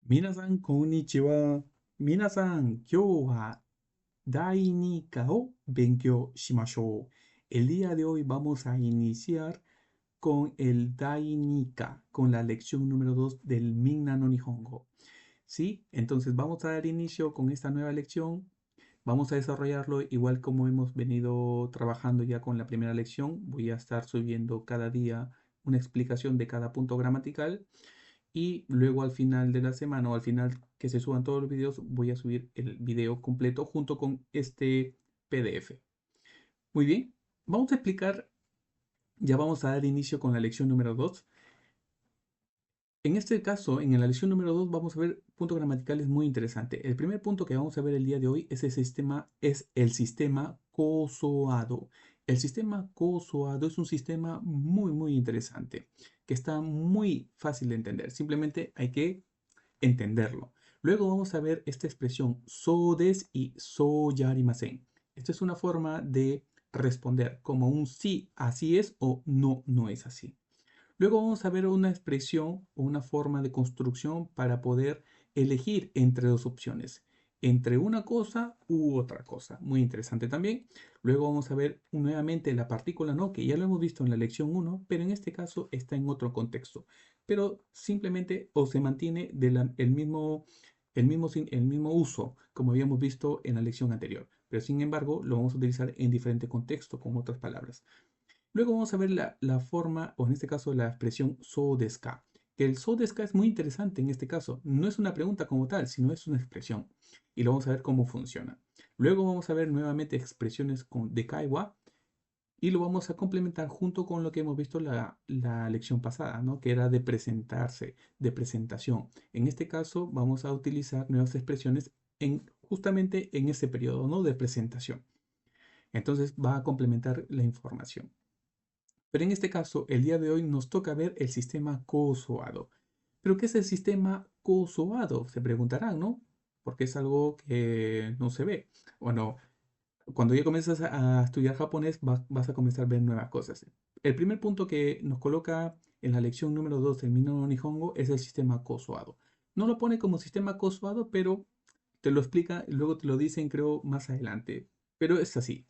Minasan, konnichiwa. Minasan, kyou wa dai ni ka o benkyou shimashou. El día de hoy vamos a iniciar con el Dai Nika, con la lección número 2 del Minna no Nihongo. ¿Sí? Entonces vamos a dar inicio con esta nueva lección. Vamos a desarrollarlo igual como hemos venido trabajando ya con la primera lección. Voy a estar subiendo cada día una explicación de cada punto gramatical y luego al final de la semana o al final que se suban todos los videos, voy a subir el video completo junto con este PDF. Muy bien, vamos a explicar, ya vamos a dar inicio con la lección número 2. En este caso, en la lección número 2 vamos a ver puntos gramaticales muy interesantes. El primer punto que vamos a ver el día de hoy es el sistema cosoado. El sistema cosoado es un sistema muy interesante, que está muy fácil de entender. Simplemente hay que entenderlo. Luego vamos a ver esta expresión so des y so yarimasen. Esta es una forma de responder como un sí, así es o no, no es así. Luego vamos a ver una expresión o una forma de construcción para poder elegir entre dos opciones, entre una cosa u otra cosa. Muy interesante también. Luego vamos a ver nuevamente la partícula no, que ya lo hemos visto en la lección 1, pero en este caso está en otro contexto. Pero simplemente o se mantiene el mismo uso como habíamos visto en la lección anterior. Pero sin embargo lo vamos a utilizar en diferente contexto con otras palabras. Luego vamos a ver la forma, o en este caso la expresión so desu ka. Que el so desu ka es muy interesante en este caso. No es una pregunta como tal, sino es una expresión. Y lo vamos a ver cómo funciona. Luego vamos a ver nuevamente expresiones de kaiwa y lo vamos a complementar junto con lo que hemos visto la lección pasada, ¿no? Que era de presentarse, de presentación. En este caso vamos a utilizar nuevas expresiones justamente en ese periodo, ¿no? De presentación. Entonces va a complementar la información. Pero en este caso, el día de hoy nos toca ver el sistema cosoado. ¿Pero qué es el sistema cosoado? Se preguntarán, ¿no? Porque es algo que no se ve. Bueno, cuando ya comienzas a estudiar japonés, vas a comenzar a ver nuevas cosas. El primer punto que nos coloca en la lección número 2 del Minno no Nihongo es el sistema cosoado. No lo pone como sistema cosoado, pero te lo explica y luego te lo dicen, creo, más adelante. Pero es así.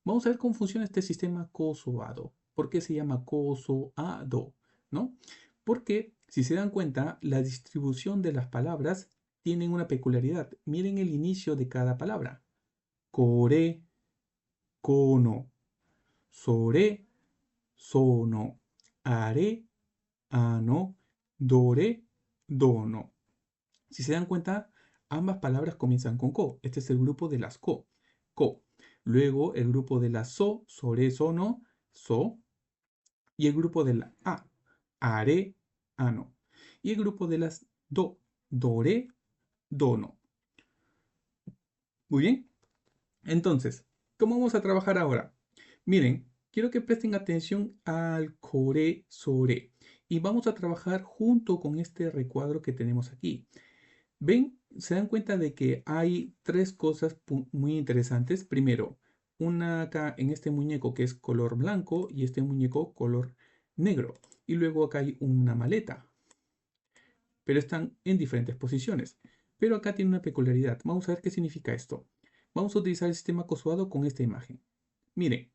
Vamos a ver cómo funciona este sistema cosoado. ¿Por qué se llama cosoado? ¿No? Porque, si se dan cuenta, la distribución de las palabras tiene una peculiaridad. Miren el inicio de cada palabra. Kore, kono, sore, sono, are, ano, dore, dono. Si se dan cuenta, ambas palabras comienzan con ko. Este es el grupo de las ko. Ko. Luego el grupo de la so, sore, sono, so. Y el grupo de la a, are, ano. Y el grupo de las do, dore, dono. Muy bien. Entonces, ¿cómo vamos a trabajar ahora? Miren, quiero que presten atención al kore, sore. Y vamos a trabajar junto con este recuadro que tenemos aquí. ¿Ven? Se dan cuenta de que hay tres cosas muy interesantes. Primero, una acá en este muñeco que es color blanco y este muñeco color negro. Y luego acá hay una maleta, pero están en diferentes posiciones. Pero acá tiene una peculiaridad. Vamos a ver qué significa esto. Vamos a utilizar el sistema cosuado con esta imagen. Miren,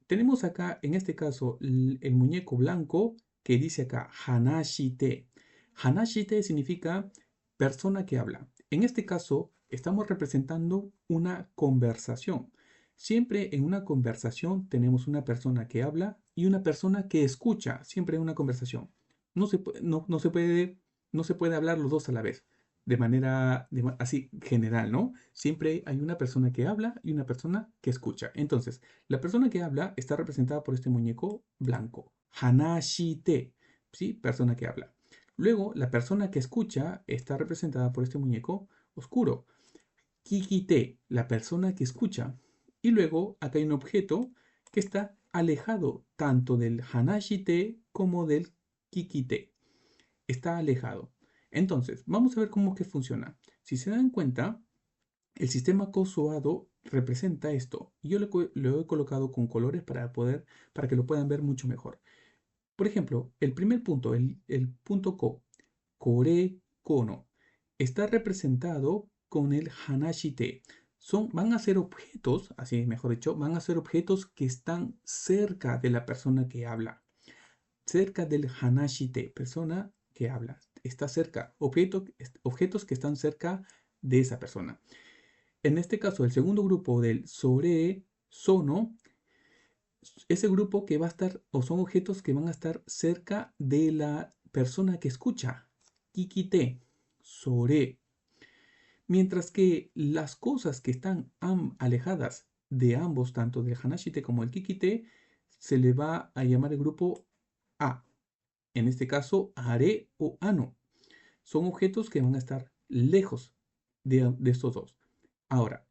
tenemos acá en este caso el muñeco blanco que dice acá Hanashite. Hanashite significa persona que habla. En este caso estamos representando una conversación. Siempre en una conversación tenemos una persona que habla y una persona que escucha. Siempre en una conversación. No se puede hablar los dos a la vez. De manera así general, ¿no? Siempre hay una persona que habla y una persona que escucha. Entonces, la persona que habla está representada por este muñeco blanco. Hanashite, ¿sí? Persona que habla. Luego, la persona que escucha está representada por este muñeco oscuro. Kikite, la persona que escucha. Y luego, acá hay un objeto que está alejado tanto del Hanashite como del Kikite. Está alejado. Entonces, vamos a ver cómo que funciona. Si se dan cuenta, el sistema cosoado representa esto. Yo lo he colocado con colores para que lo puedan ver mucho mejor. Por ejemplo, el primer punto, el punto ko, kore, kono. está representado con el hanashite. Van a ser objetos, así mejor dicho, van a ser objetos que están cerca de la persona que habla. Cerca del hanashite, persona que habla. Está cerca, objetos que están cerca de esa persona. En este caso, el segundo grupo del sobre sono, ese grupo que va a estar, o son objetos que van a estar cerca de la persona que escucha. Kikite, sobre. Mientras que las cosas que están alejadas de ambos, tanto del hanashite como el kikite, se le va a llamar el grupo A. En este caso, are o ano. Son objetos que van a estar lejos de estos dos. Ahora,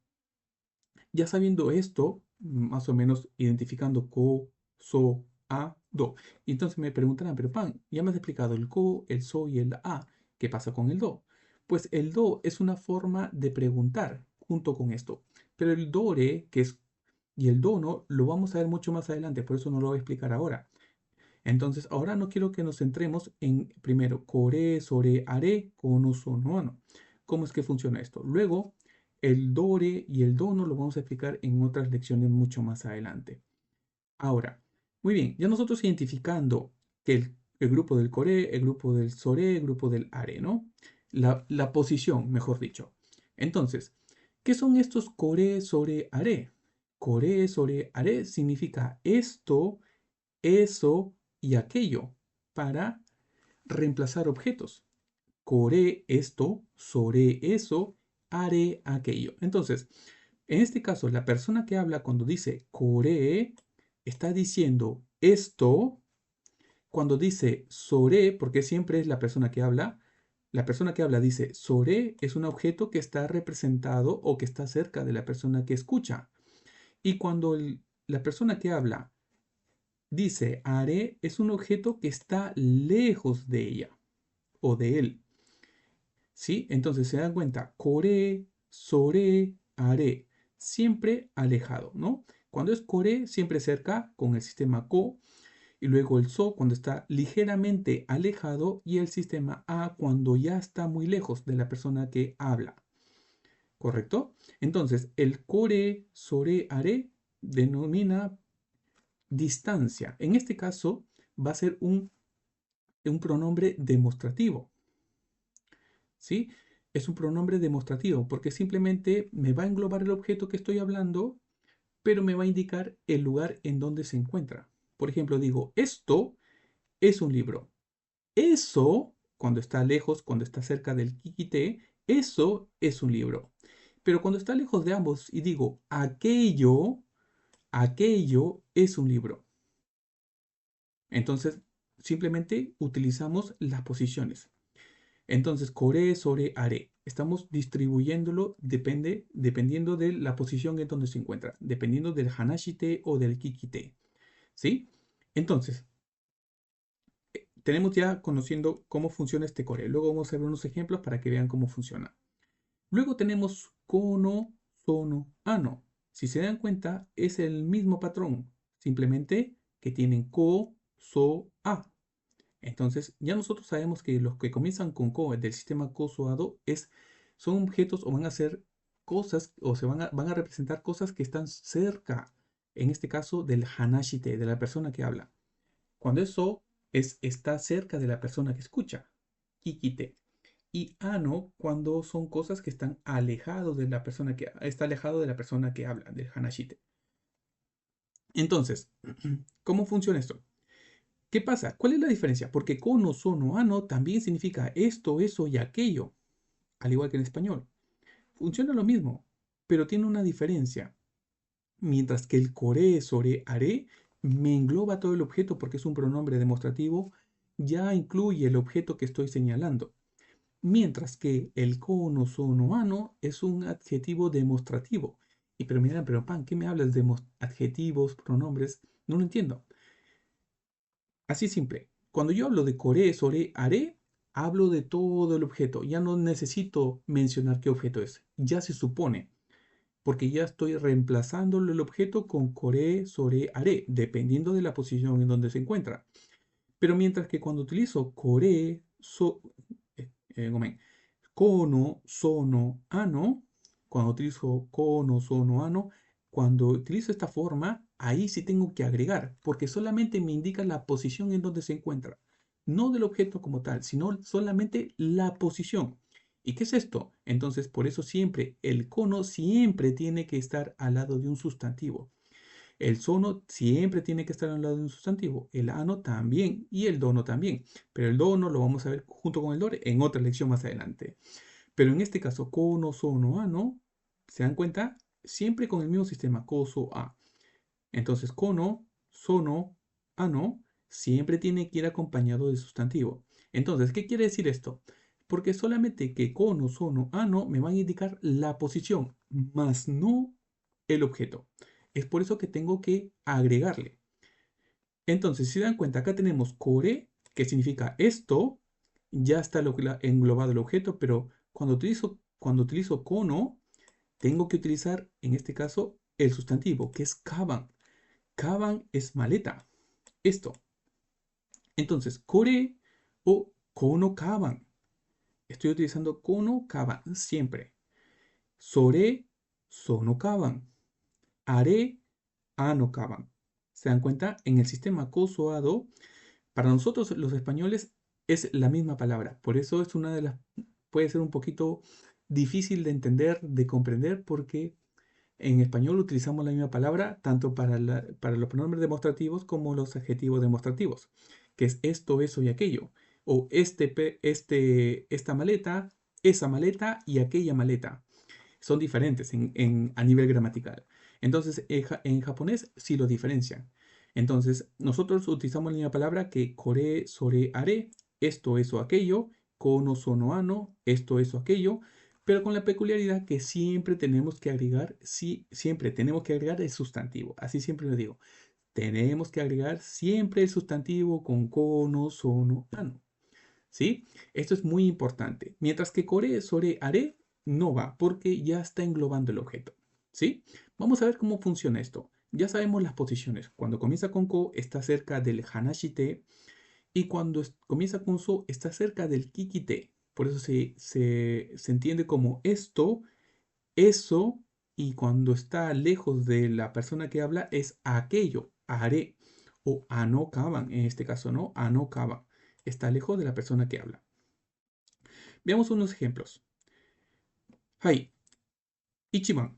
ya sabiendo esto, más o menos identificando ko, so, a, do. Y entonces me preguntarán, pero Pan, ya me has explicado el ko, el so y el a. ¿Qué pasa con el do? Pues el do es una forma de preguntar junto con esto. Pero el dore, que es, y el dono, lo vamos a ver mucho más adelante, por eso no lo voy a explicar ahora. Entonces, ahora no quiero que nos centremos en, primero, core, sore, are, kono, sono, ano. ¿Cómo es que funciona esto? Luego, el dore y el dono lo vamos a explicar en otras lecciones mucho más adelante. Ahora, muy bien, ya nosotros identificando que el grupo del core, el grupo del sore, el grupo del are, ¿no? La posición, mejor dicho. Entonces, ¿qué son estos core, sore, are? Core, sore, are significa esto, eso y aquello para reemplazar objetos. Core esto, sore eso, are aquello. Entonces, en este caso, la persona que habla cuando dice core está diciendo esto. Cuando dice sore, porque siempre es la persona que habla dice sore es un objeto que está representado o que está cerca de la persona que escucha. Y cuando la persona que habla dice are es un objeto que está lejos de ella o de él. ¿Sí? Entonces se dan cuenta, core, sore, are, siempre alejado, ¿no? Cuando es core, siempre cerca con el sistema ko, y luego el so cuando está ligeramente alejado y el sistema a cuando ya está muy lejos de la persona que habla. ¿Correcto? Entonces, el core, sore, are denomina distancia. En este caso, va a ser un pronombre demostrativo. ¿Sí? Es un pronombre demostrativo porque simplemente me va a englobar el objeto que estoy hablando, pero me va a indicar el lugar en donde se encuentra. Por ejemplo, digo, esto es un libro. Eso, cuando está lejos, cuando está cerca del kikite, eso es un libro. Pero cuando está lejos de ambos y digo, aquello es un libro. Entonces, simplemente utilizamos las posiciones. Entonces, core, sore, are. Estamos distribuyéndolo dependiendo de la posición en donde se encuentra, dependiendo del hanashite o del kikite. ¿Sí? Entonces, tenemos ya conociendo cómo funciona este core. Luego vamos a ver unos ejemplos para que vean cómo funciona. Luego tenemos kono, sono, ano. Si se dan cuenta, es el mismo patrón, simplemente que tienen ko, so, a. Entonces, ya nosotros sabemos que los que comienzan con ko del sistema ko-so-ado son objetos o van a ser cosas o van a representar cosas que están cerca, en este caso del hanashite, de la persona que habla. Cuando eso está cerca de la persona que escucha, kikite. Y ano cuando son cosas que están alejados de la persona que está alejado de la persona que habla, del hanashite. Entonces, ¿cómo funciona esto? ¿Qué pasa? ¿Cuál es la diferencia? Porque kono, sono, ano también significa esto, eso y aquello, al igual que en español. Funciona lo mismo, pero tiene una diferencia. Mientras que el core, sore, are me engloba todo el objeto porque es un pronombre demostrativo, ya incluye el objeto que estoy señalando. Mientras que el kono, sono, ano es un adjetivo demostrativo. Y pero miran, pero Pan, ¿qué me hablas de adjetivos, pronombres? No lo entiendo. Así simple. Cuando yo hablo de core, sore, are, hablo de todo el objeto. Ya no necesito mencionar qué objeto es. Ya se supone. Porque ya estoy reemplazando el objeto con core, sore, are, dependiendo de la posición en donde se encuentra. Pero mientras que cuando utilizo core, kono, sono, ano, cuando utilizo kono, sono, ano, cuando utilizo esta forma, ahí sí tengo que agregar, porque solamente me indica la posición en donde se encuentra. No del objeto como tal, sino solamente la posición. ¿Y qué es esto? Entonces, por eso siempre el cono siempre tiene que estar al lado de un sustantivo. El sono siempre tiene que estar al lado de un sustantivo, el ano también y el dono también. Pero el dono lo vamos a ver junto con el dore en otra lección más adelante. Pero en este caso, cono, sono, ano, ¿se dan cuenta? Siempre con el mismo sistema, coso, a. Entonces, cono, sono, ano, siempre tiene que ir acompañado de sustantivo. Entonces, ¿qué quiere decir esto? Porque solamente que cono, sono, ano me van a indicar la posición, más no el objeto. Es por eso que tengo que agregarle. Entonces, si se dan cuenta, acá tenemos core, que significa esto, ya está englobado el objeto, pero cuando utilizo cono, tengo que utilizar, en este caso, el sustantivo, que es kaban. Kaban es maleta. Esto. Entonces, core o kono kaban. Estoy utilizando kono kaban siempre. Sore, sono kaban. Are, ano kaban. ¿Se dan cuenta? En el sistema koso-ado, para nosotros los españoles es la misma palabra. Por eso es una de las, puede ser un poquito difícil de entender, de comprender, porque en español utilizamos la misma palabra tanto para los pronombres demostrativos como los adjetivos demostrativos, que es esto, eso y aquello. O esta maleta, esa maleta y aquella maleta. Son diferentes a nivel gramatical. Entonces, en japonés sí lo diferencian. Entonces, nosotros utilizamos la misma palabra que kore, sore, are, esto, eso, aquello, kono, sono, ano, esto, eso, aquello, pero con la peculiaridad que siempre tenemos que agregar, sí, siempre tenemos que agregar el sustantivo. Así siempre lo digo. Tenemos que agregar siempre el sustantivo con kono, sono, ano. ¿Sí? Esto es muy importante. Mientras que core, sore, are no va porque ya está englobando el objeto. ¿Sí? Vamos a ver cómo funciona esto. Ya sabemos las posiciones. Cuando comienza con ko está cerca del hanashite y cuando comienza con so está cerca del kikite. Por eso se entiende como esto, eso, y cuando está lejos de la persona que habla es aquello, haré, o anokaban, en este caso, ¿no? Anokaban. Está lejos de la persona que habla. Veamos unos ejemplos. Hai, ichiban.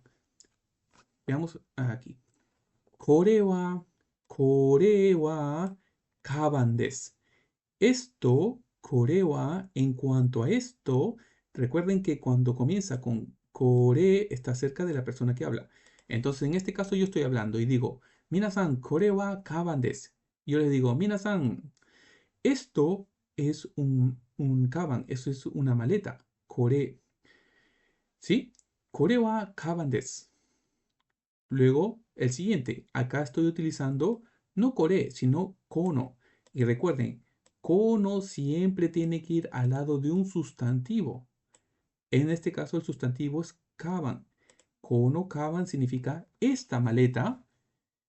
Veamos aquí. Kore wa kaban desu. Esto, kore wa, en cuanto a esto, recuerden que cuando comienza con kore está cerca de la persona que habla. Entonces, en este caso yo estoy hablando y digo, minasan, kore wa kaban desu. Yo les digo, minasan, esto es un kaban, eso es una maleta. Kore, ¿sí? Kore wa kaban desu. Luego, el siguiente. Acá estoy utilizando no kore, sino kono. Y recuerden, kono siempre tiene que ir al lado de un sustantivo. En este caso, el sustantivo es kaban. Kono kaban significa esta maleta.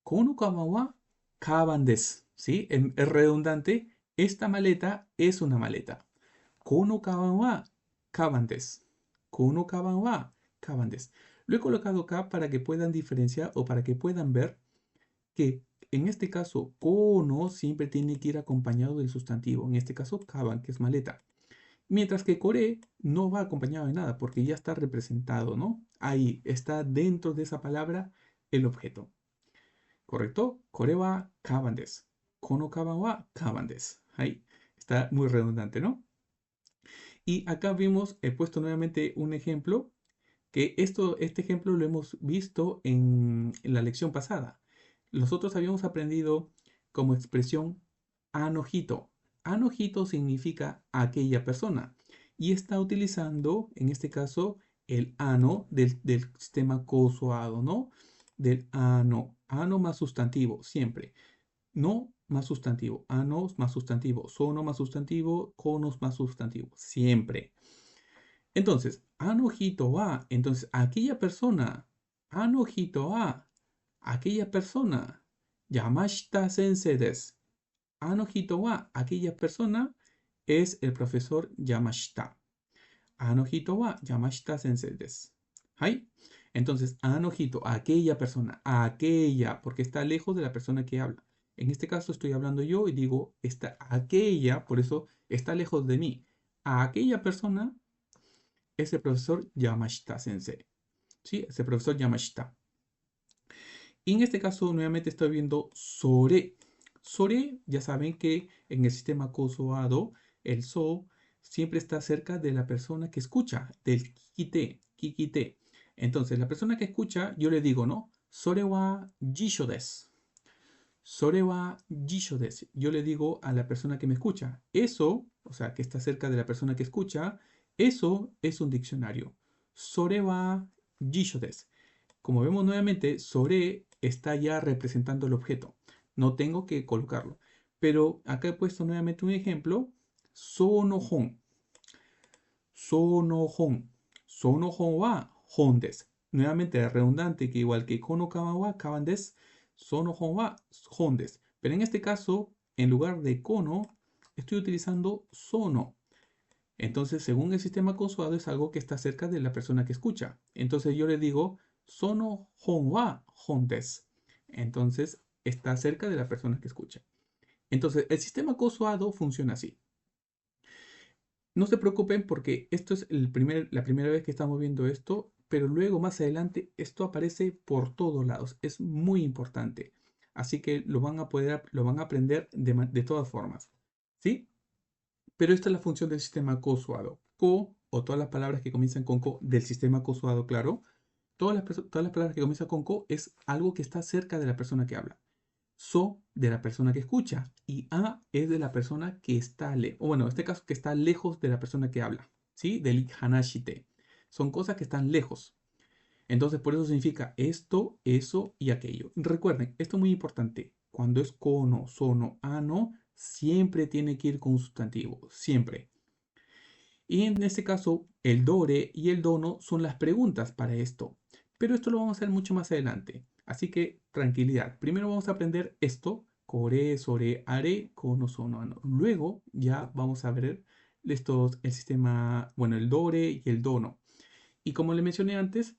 Kono kaban wa kaban desu. ¿Sí? Es redundante. Esta maleta es una maleta. Kono kaban wa kaban desu. Kono kaban wa kaban desu. Lo he colocado acá para que puedan diferenciar o para que puedan ver que en este caso kono siempre tiene que ir acompañado del sustantivo. En este caso kaban, que es maleta. Mientras que kore no va acompañado de nada porque ya está representado, ¿no? Ahí está dentro de esa palabra el objeto. ¿Correcto? Kore wa kaban desu. Kono kaban wa kaban desu. Ahí está muy redundante, ¿no? Y acá vimos, he puesto nuevamente un ejemplo, que este ejemplo lo hemos visto en la lección pasada. Nosotros habíamos aprendido como expresión anojito. Anojito significa aquella persona. Y está utilizando, en este caso, el ano del sistema cosoado, ¿no? Del ano. Ano más sustantivo, siempre. No más sustantivo. Anos más sustantivo. Sono más sustantivo. Conos más sustantivo. Siempre. Entonces, anojito wa. Entonces, aquella persona. Anojito wa. Aquella persona. Yamashita sensei desu. Anojito wa. Aquella persona es el profesor Yamashita. Anohito wa Yamashita sensei desu. ¿Hay? Entonces, Anohito, aquella persona, aquella, porque está lejos de la persona que habla. En este caso estoy hablando yo y digo, está aquella, por eso está lejos de mí. A aquella persona es el profesor Yamashita sensei. ¿Sí? Es el profesor Yamashita. Y en este caso, nuevamente estoy viendo sore. Sore, ya saben que en el sistema kosoado, el so siempre está cerca de la persona que escucha, del kikite, kikite. Entonces, la persona que escucha, yo le digo, ¿no? Sore wa jisho desu. Sore wa jisho desu. Yo le digo a la persona que me escucha. Eso, o sea, que está cerca de la persona que escucha, eso es un diccionario. Sore wa jisho desu. Como vemos nuevamente, sore está ya representando el objeto. No tengo que colocarlo. Pero acá he puesto nuevamente un ejemplo. Sonohon. Sonohon. Sonohon wa hon desu. Nuevamente redundante que igual que kono kaban wa kaban desu. Sonohon wa hon desu. Pero en este caso, en lugar de kono, estoy utilizando sono. Entonces, según el sistema consuado, es algo que está cerca de la persona que escucha. Entonces yo le digo, sono hon wa hon desu. Entonces, está cerca de la persona que escucha. Entonces, el sistema consuado funciona así. No se preocupen porque esto es la primera vez que estamos viendo esto, pero luego más adelante esto aparece por todos lados. Es muy importante. Así que lo van a aprender de todas formas. ¿Sí? Pero esta es la función del sistema cosuado. Co, o todas las palabras que comienzan con co del sistema cosuado, claro. Todas las palabras que comienzan con co es algo que está cerca de la persona que habla. So, de la persona que escucha. Y a es de la persona que está o bueno, en este caso, que está lejos de la persona que habla. ¿Sí? Del hanashite. Son cosas que están lejos. Entonces, por eso significa esto, eso y aquello. Recuerden, esto es muy importante. Cuando es kono, sono, ano, siempre tiene que ir con un sustantivo. Siempre. Y en este caso, el dore y el dono son las preguntas para esto. Pero esto lo vamos a hacer mucho más adelante. Así que tranquilidad. Primero vamos a aprender esto. Kore, sore, are, kono, sono, ano. Luego ya vamos a ver el sistema, bueno, el dore y el dono. Y como le mencioné antes,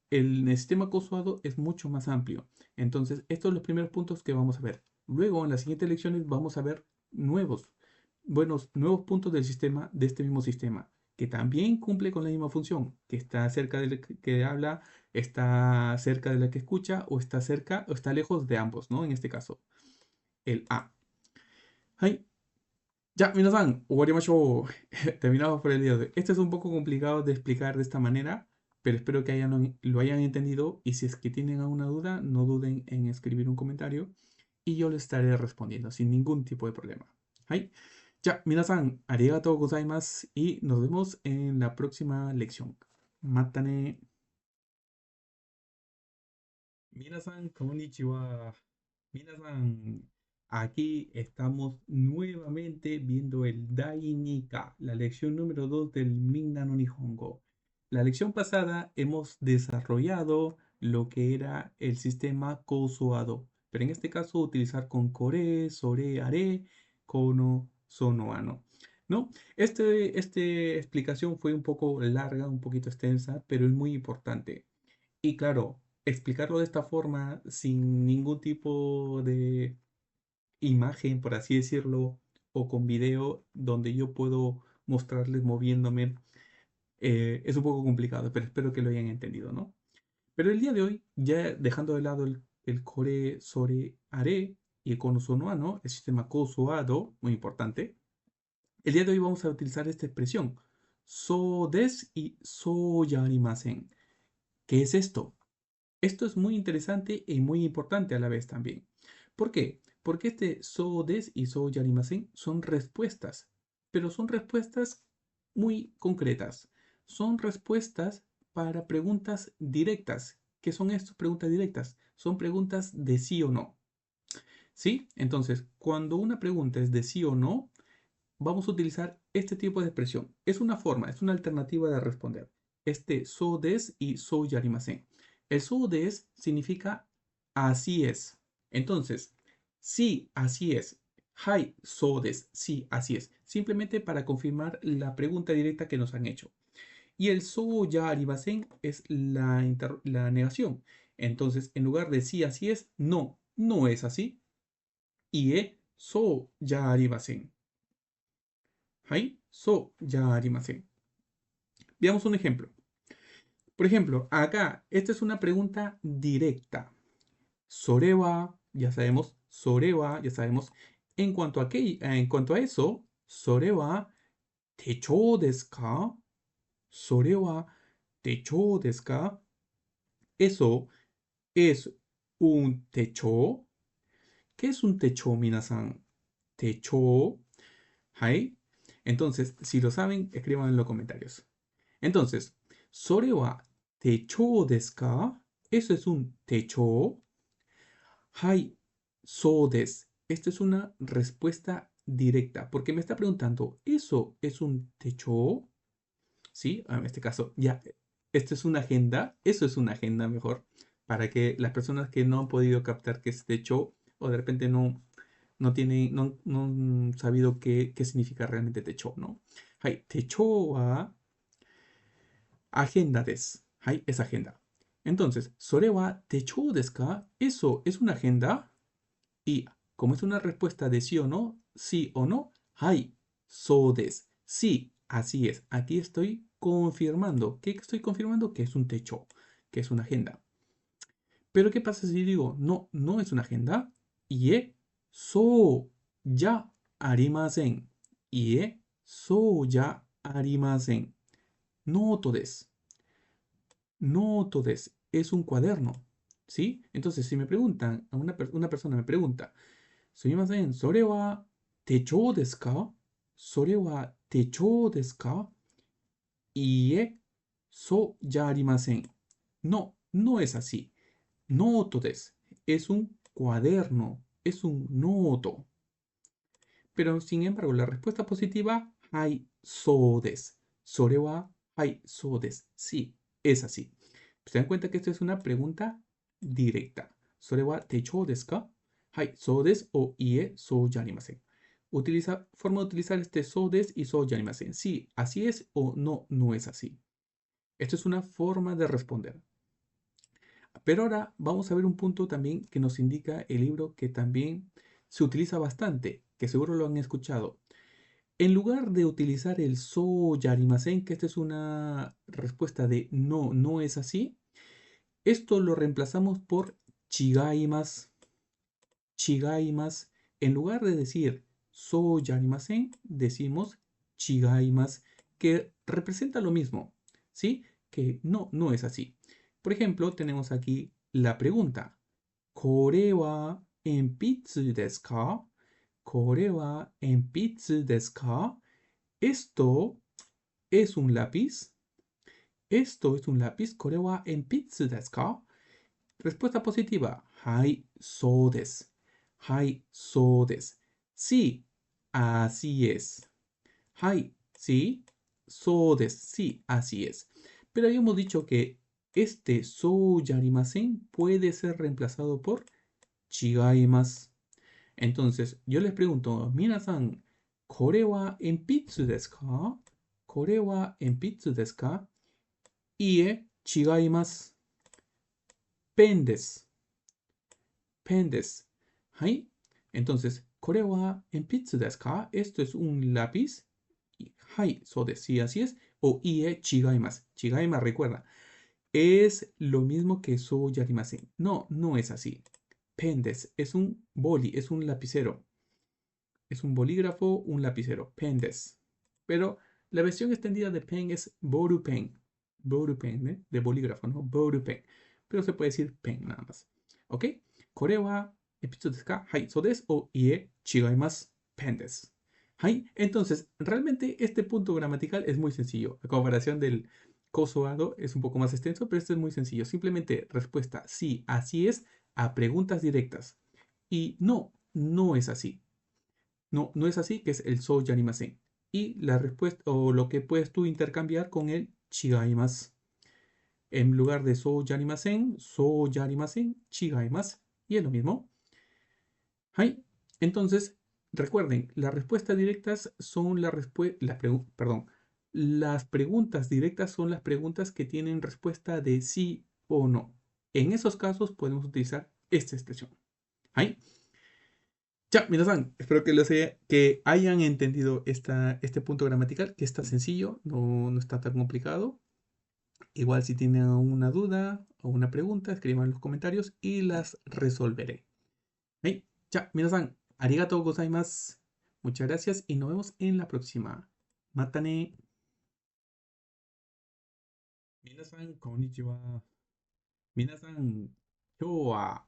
el sistema consuado es mucho más amplio. Entonces, estos son los primeros puntos que vamos a ver. Luego, en las siguientes lecciones, vamos a ver nuevos puntos del sistema, de este mismo sistema, que también cumple con la misma función, que está cerca del que habla, está cerca de la que escucha, o está cerca, o está lejos de ambos, ¿no? En este caso, el A. Hai. Ya, minasan, owarimashou. Terminamos por el día de hoy. Este es un poco complicado de explicar de esta manera, pero espero que lo hayan entendido. Y si es que tienen alguna duda, no duden en escribir un comentario y yo les estaré respondiendo sin ningún tipo de problema. ¿Hay? Ya, minasan, arigatou gozaimasu y nos vemos en la próxima lección. Matane. Minasan, konnichiwa. Minasan, aquí estamos nuevamente viendo el Dai Nika, la lección número 2 del Minna no Nihongo. La lección pasada hemos desarrollado lo que era el sistema Kosoado, pero en este caso utilizar con Kore, Sore, Are, Kono, Sono, Ano. ¿No? Esta explicación fue un poco larga, un poquito extensa, pero es muy importante. Y claro, explicarlo de esta forma, sin ningún tipo de imagen, por así decirlo, o con video donde yo puedo mostrarles moviéndome, es un poco complicado, pero espero que lo hayan entendido, ¿no? Pero el día de hoy, ya dejando de lado el core, sore, are y el kono sono ano, el sistema kosoado, muy importante, el día de hoy vamos a utilizar esta expresión, so des y so yarimasen. ¿Qué es esto? Esto es muy interesante y muy importante a la vez también. ¿Por qué? Porque este so des y so yarimasen son respuestas, pero son respuestas muy concretas. Son respuestas para preguntas directas. ¿Qué son estas preguntas directas? Son preguntas de sí o no. ¿Sí? Entonces, cuando una pregunta es de sí o no, vamos a utilizar este tipo de expresión. Es una forma, es una alternativa de responder. Este so des y so yarimasen. El so des significa así es. Entonces, sí, así es. Hai, so des, sí, así es. Simplemente para confirmar la pregunta directa que nos han hecho. Y el so ya arimasen es la negación. Entonces, en lugar de sí, así es, no, no es así. Y so ya arimasen. ¿Hay? So ya arimasen. Veamos un ejemplo. Por ejemplo, acá, esta es una pregunta directa. Soreba, ya sabemos, soreba, ya sabemos. En cuanto a eso, soreba, techo desu ka? Soreba, techo desu ka? Eso es un techo. ¿Qué es un techo, minasan? Techo. ¿Hay? Entonces, si lo saben, escriban en los comentarios. Entonces, ¿sore wa techo desu ka? ¿Eso es un techo? Hai, so desu. Esta es una respuesta directa, porque me está preguntando, ¿eso es un techo? ¿Sí? En este caso, ya, esto es una agenda, eso es una agenda mejor, para que las personas que no han podido captar qué es techo, o de repente no tienen, no han sabido qué significa realmente techo, ¿no? Hai, techo wa agenda desu. Hai, es agenda. Entonces, ¿sore wa techo desu ka? ¿Eso es una agenda? Y como es una respuesta de sí o no, sí o no, hay, so des. Sí, así es. Aquí estoy confirmando. ¿Qué estoy confirmando? Que es un techo, que es una agenda. Pero ¿qué pasa si digo, no, no es una agenda? Y so ya arimasen. Y so ya arimasen. Noto des. Noto des. Es un cuaderno. ¿Sí? Entonces, si me preguntan, una persona me pregunta, すみません、それは手帳ですか？それは手帳ですか？いいえ、そうじゃありません。No, no es así. Noto des. Es un cuaderno. Es un noto. Pero sin embargo, la respuesta positiva, hay so des. Sore wa hay so des. Sí, es así. ¿Se dan cuenta que esto es una pregunta directa? Sore wa techou desu ka? Hai, so des o ie, so ya arimasen. Forma de utilizar este so des y so ya arimasen. Sí, así es o no, no es así. Esto es una forma de responder. Pero ahora vamos a ver un punto también que nos indica el libro que también se utiliza bastante, que seguro lo han escuchado. En lugar de utilizar el so yarimasen, que esta es una respuesta de no, no es así, esto lo reemplazamos por chigaimas, chigaimas. En lugar de decir so yarimasen, decimos chigaimas, que representa lo mismo, ¿sí? Que no, no es así. Por ejemplo, tenemos aquí la pregunta. ¿Kore wa enpitsu desu ka? ¿Kore wa enpitsu desu ka? ¿Esto es un lápiz? ¿Esto es un lápiz? ¿Kore wa enpitsu desu ka? Respuesta positiva. Hai, so desu. Hai, so desu. Sí, así es. Hai, sí. So desu. Sí, así es. Pero habíamos dicho que este so yarimasen puede ser reemplazado por chigaimasu. Entonces, yo les pregunto, minasan, ¿kore wa enpitsu desu ka? ¿Kore wa enpitsu desu ka? Ie, chigaimasu. Pen desu. Pen desu. ¿Hai? Entonces, ¿kore wa enpitsu desu ka? ¿Esto es un lápiz? Hai, so desu. Sí, así es. O ie, chigaimasu. Chigaimasu, recuerda, es lo mismo que so yarimasen. No, no es así. Pen desu es un boli, es un lapicero. Es un bolígrafo, un lapicero, pen desu. Pero la versión extendida de pen es boru pen. Boru pen, ¿eh? De bolígrafo, ¿no? Boru pen. Pero se puede decir pen nada más. ¿Ok? Kore wa epitsu desu ka? Hai, so desu o ie chigaimasu, pen desu. Hai, entonces, realmente este punto gramatical es muy sencillo. A comparación del coso algo es un poco más extenso, pero este es muy sencillo. Simplemente respuesta sí, así es a preguntas directas. Y no, no es así. No, no es así, que es el so yarimasen. Y la respuesta, o lo que puedes tú intercambiar con el chigaimasu. En lugar de so yarimasen, chigaimasu. Y es lo mismo. Hay. Entonces, recuerden, las respuestas directas son perdón. Las preguntas directas son las preguntas que tienen respuesta de sí o no. En esos casos podemos utilizar esta expresión. ¿Ahí? Ya, minasan, espero que hayan entendido este punto gramatical, que está sencillo, no está tan complicado. Igual si tienen una duda o una pregunta, escriban en los comentarios y las resolveré. ¿Ahí? Ya, minasan, arigatou gozaimasu. Muchas gracias y nos vemos en la próxima. Matane. Minasan, konnichiwa. Minasan, kyou wa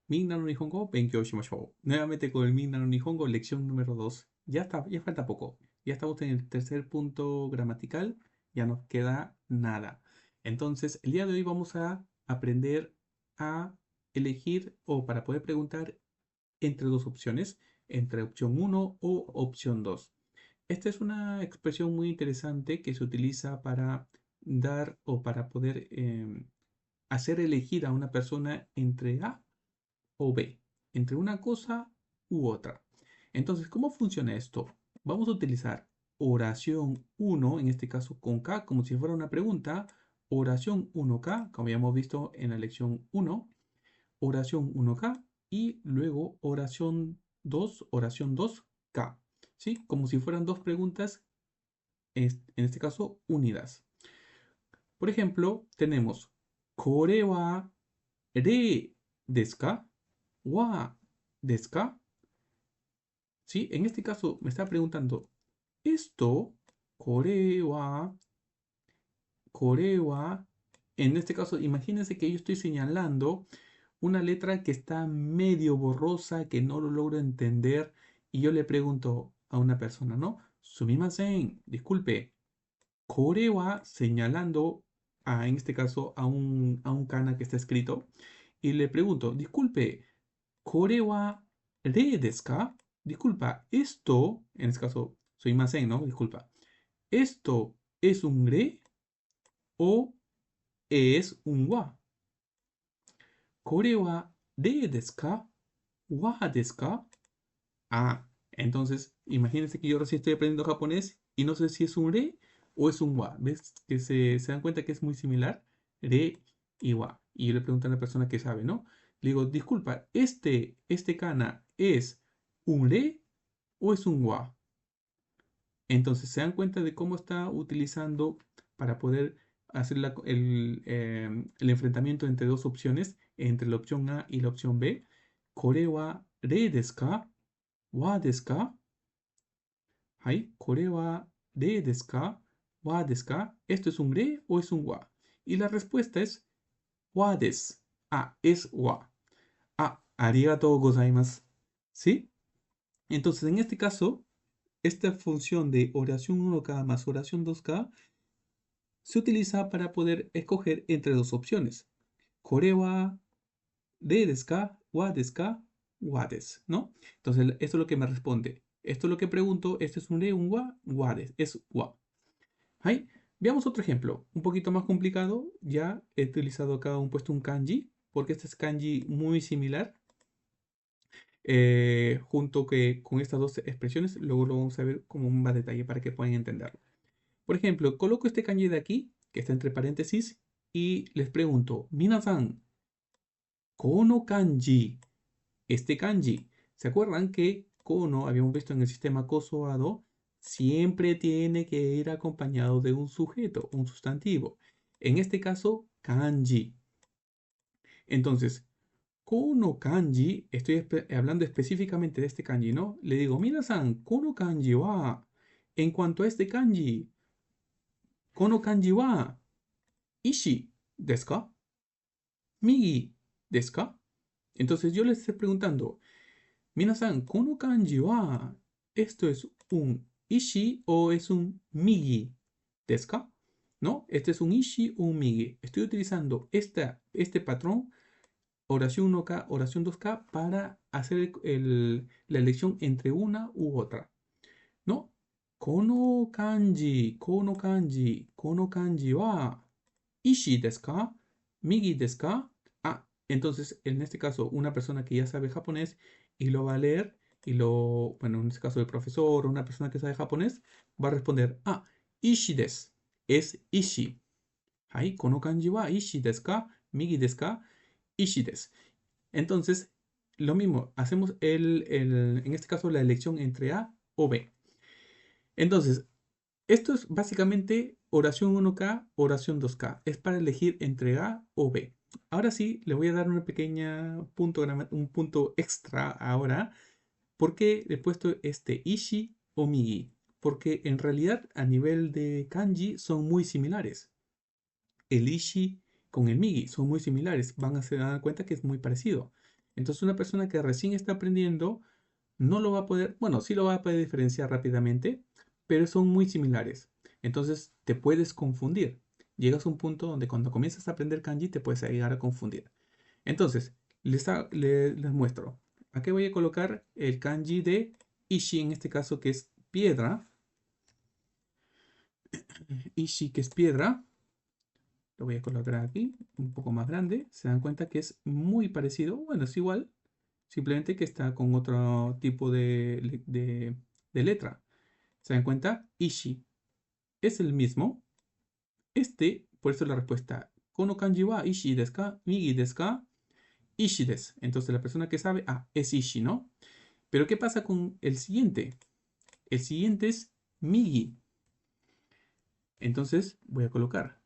Minna no Nihongo Benkyou Shimashou. Nuevamente con el Minna no Nihongo, lección número 2. Ya está, ya falta poco. Ya estamos en el tercer punto gramatical. Ya nos queda nada. Entonces, el día de hoy vamos a aprender a elegir o para poder preguntar entre dos opciones, entre opción uno o opción 2. Esta es una expresión muy interesante que se utiliza para dar o para poder hacer elegir a una persona entre A o B, entre una cosa u otra. Entonces, ¿cómo funciona esto? Vamos a utilizar oración 1, en este caso con K, como si fuera una pregunta, oración 1K, como ya hemos visto en la lección 1, oración 1K y luego oración 2K, ¿sí? Como si fueran dos preguntas, en este caso, unidas. Por ejemplo, tenemos, ¿Kore wa re desu ka? Wa desu ka? ¿Sí? En este caso me está preguntando, esto, kore wa, en este caso, imagínense que yo estoy señalando una letra que está medio borrosa, que no lo logro entender, y yo le pregunto a una persona, ¿no? Sumimasen, disculpe, kore wa, señalando en este caso a un kana que está escrito, y le pregunto, disculpe, ¿Kore wa re desu ka? Disculpa, esto, en este caso, soy masen, ¿no? Disculpa. ¿Esto es un re o es un wa? ¿Kore wa re desu ka? ¿Wa desu ka? Ah, entonces, imagínense que yo recién estoy aprendiendo japonés y no sé si es un re o es un wa. ¿Ves? Que se dan cuenta que es muy similar. Re y wa. Y yo le pregunto a la persona que sabe, ¿no? Le digo, disculpa, ¿este kana es un re o es un wa? Entonces se dan cuenta de cómo está utilizando para poder hacer el enfrentamiento entre dos opciones, entre la opción A y la opción B. ¿Kore wa re desu ka? ¿Wa desu ka? ¿Hai? ¿Kore wa re desu ka? ¿Wa desu ka? ¿Esto es un re o es un wa? Y la respuesta es wa desu. Ah, es wa. Ah, arigatou gozaimasu. ¿Sí? Entonces, en este caso, esta función de oración 1K más oración 2K se utiliza para poder escoger entre dos opciones. Kore wa re desu ka? Wa desu ka? Wa desu, ¿no? Entonces, esto es lo que me responde. Esto es lo que pregunto. ¿Esto es un re, un wa? Wa desu. Es wa. Ahí. Veamos otro ejemplo. Un poquito más complicado. Ya he utilizado acá puesto un kanji. Porque este es kanji muy similar. Junto con estas dos expresiones. Luego lo vamos a ver como más detalle para que puedan entenderlo. Por ejemplo, coloco este kanji de aquí, que está entre paréntesis, y les pregunto, Minasan, kono kanji, este kanji. ¿Se acuerdan que kono, habíamos visto en el sistema koso-ado, siempre tiene que ir acompañado de un sujeto, un sustantivo? En este caso, kanji. Entonces, kono kanji, estoy hablando específicamente de este kanji, ¿no? Le digo, Minasan, kono kanji wa, en cuanto a este kanji, kono kanji wa, ishi desu ka? Migi desu ka? Entonces yo les estoy preguntando, Minasan, kono kanji wa, ¿esto es un ishi o es un migi desu ka? ¿No? Este es un ishi o un migi. Estoy utilizando este patrón, oración 1K, oración 2K, para hacer la elección entre una u otra. ¿No? Kono kanji wa, ishi desu ka? Migi desu ka? Ah, entonces en este caso una persona que ya sabe japonés y lo va a leer bueno, en este caso el profesor o una persona que sabe japonés, va a responder, ah, ishi desu, es ishi. Hai, kono kanji wa ishi desu ka? Migi desu ka? Ishi desu. Entonces, lo mismo, hacemos en este caso la elección entre A o B. Entonces, esto es básicamente oración 1K, oración 2K. Es para elegir entre A o B. Ahora sí, le voy a dar una pequeña un punto extra ahora. ¿Por qué he puesto este ishi o migi? Porque en realidad a nivel de kanji son muy similares. El ishi con el migi son muy similares. Van a se dar cuenta que es muy parecido. Entonces una persona que recién está aprendiendo no lo va a poder, bueno, sí lo va a poder diferenciar rápidamente, pero son muy similares. Entonces te puedes confundir. Llegas a un punto donde cuando comienzas a aprender kanji te puedes llegar a confundir. Entonces, les muestro. Aquí voy a colocar el kanji de ishi, en este caso que es piedra. Ishi que es piedra. Lo voy a colocar aquí, un poco más grande. Se dan cuenta que es muy parecido. Bueno, es igual, simplemente que está con otro tipo de letra. ¿Se dan cuenta? Ishi es el mismo. Por eso la respuesta. Kono kanji wa ishi desu ka? Migi desu ka? Ishi desu. Entonces la persona que sabe, es ishi, ¿no? Pero ¿qué pasa con el siguiente? El siguiente es migi. Entonces voy a colocar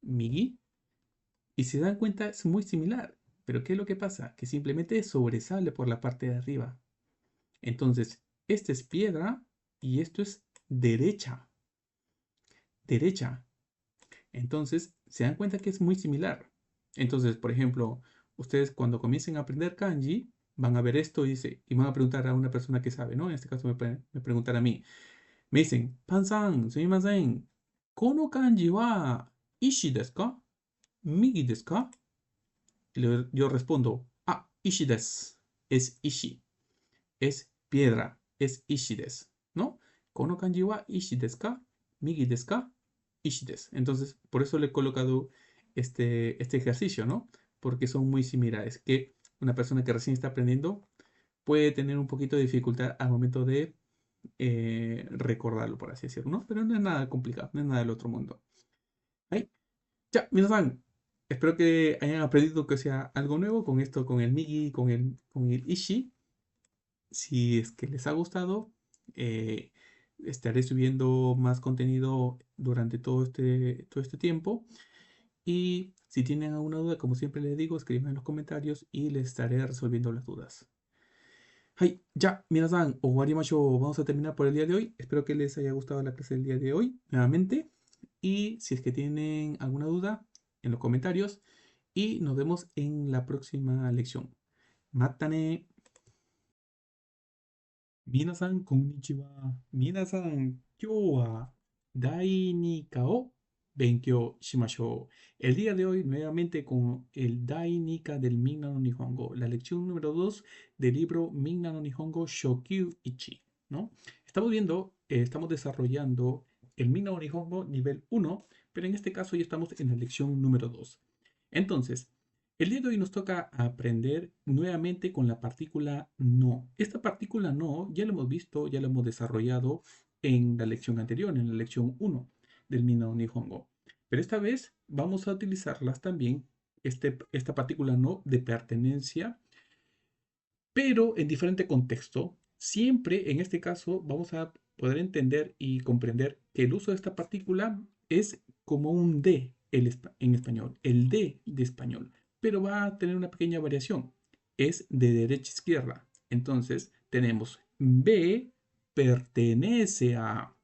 migi. Y si se dan cuenta es muy similar. Pero ¿qué es lo que pasa? Que simplemente sobresale por la parte de arriba. Entonces, este es piedra y esto es derecha. Derecha. Entonces, se dan cuenta que es muy similar. Entonces, por ejemplo, ustedes cuando comiencen a aprender kanji, van a ver esto y van a preguntar a una persona que sabe, ¿no? En este caso me preguntan a mí. Me dicen, Pan-san, sumimasen, ¿kono kanji wa ishi desu ka? ¿Migi desu ka? Yo respondo, ishi desu. Es ishi. Es piedra. Es ishi desu. ¿No? Kono kanji wa ishi desu ka? ¿Migi desu ka? Ishi desu. Entonces, por eso le he colocado este ejercicio, ¿no? Porque son muy similares. Que una persona que recién está aprendiendo puede tener un poquito de dificultad al momento de recordarlo, por así decirlo, ¿no? Pero no es nada complicado, no es nada del otro mundo. Ahí, ya, minasan, espero que hayan aprendido que sea algo nuevo con esto, con el Migi, con el Ishi. Si es que les ha gustado, eh, estaré subiendo más contenido durante todo este tiempo. Y si tienen alguna duda, como siempre les digo, escriban en los comentarios y les estaré resolviendo las dudas. Ya, minasan, owarimashou. Vamos a terminar por el día de hoy. Espero que les haya gustado la clase del día de hoy, nuevamente. Y si es que tienen alguna duda, en los comentarios. Y nos vemos en la próxima lección. Matane. Minasan, konnichiwa. Minasan, kyou wa dai ni ka o benkyou shimashou. El día de hoy, nuevamente con el Dai Nika del Minna no Nihongo, la lección número 2 del libro Minna no Nihongo Shokyu Ichi, ¿no? Estamos desarrollando el Minna no Nihongo nivel 1, pero en este caso ya estamos en la lección número 2. Entonces, el día de hoy nos toca aprender nuevamente con la partícula no. Esta partícula no ya la hemos visto, ya la hemos desarrollado en la lección anterior, en la lección 1 del Minna Nihongo. Pero esta vez vamos a utilizarlas también, esta partícula no de pertenencia, pero en diferente contexto. Siempre en este caso vamos a poder entender y comprender que el uso de esta partícula es como un D en español, el D de español, pero va a tener una pequeña variación. Es de derecha a izquierda. Entonces tenemos B pertenece a.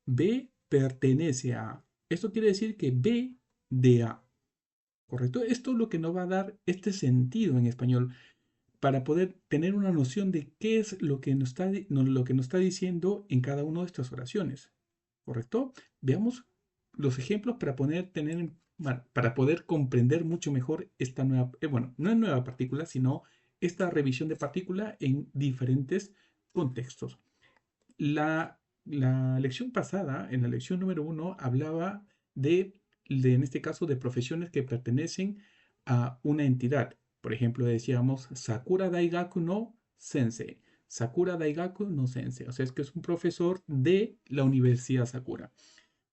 B pertenece a. Esto quiere decir que B de A. ¿Correcto? Esto es lo que nos va a dar este sentido en español para poder tener una noción de qué es lo que nos está diciendo en cada una de estas oraciones. ¿Correcto? Veamos los ejemplos para poder comprender mucho mejor esta nueva, bueno, no es nueva partícula, sino esta revisión de partícula en diferentes contextos. La lección pasada, en la lección número 1, hablaba en este caso, de profesiones que pertenecen a una entidad. Por ejemplo, decíamos Sakura Daigaku no Sensei. Sakura Daigaku no Sensei. O sea, es que es un profesor de la Universidad Sakura.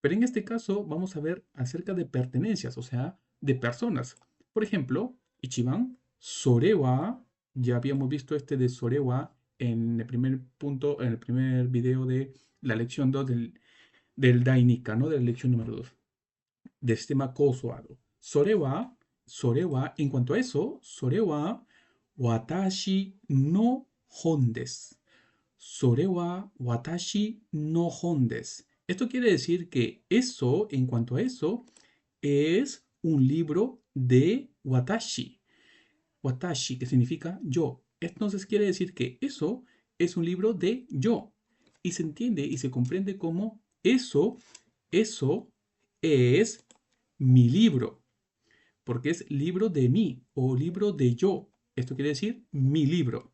Pero en este caso vamos a ver acerca de pertenencias, o sea, de personas. Por ejemplo, Ichiban, Sorewa, ya habíamos visto este de Sorewa en el primer punto, en el primer video de la lección 2 del Dainika, ¿no? De la lección número 2 del sistema Kosoado. Sorewa, en cuanto a eso, Sorewa, watashi no hon desu. Sorewa watashi no hon desu. Esto quiere decir que eso, en cuanto a eso, es un libro de watashi. Watashi, que significa yo. Entonces quiere decir que eso es un libro de yo. Y se entiende y se comprende como eso es mi libro. Porque es libro de mí o libro de yo. Esto quiere decir mi libro.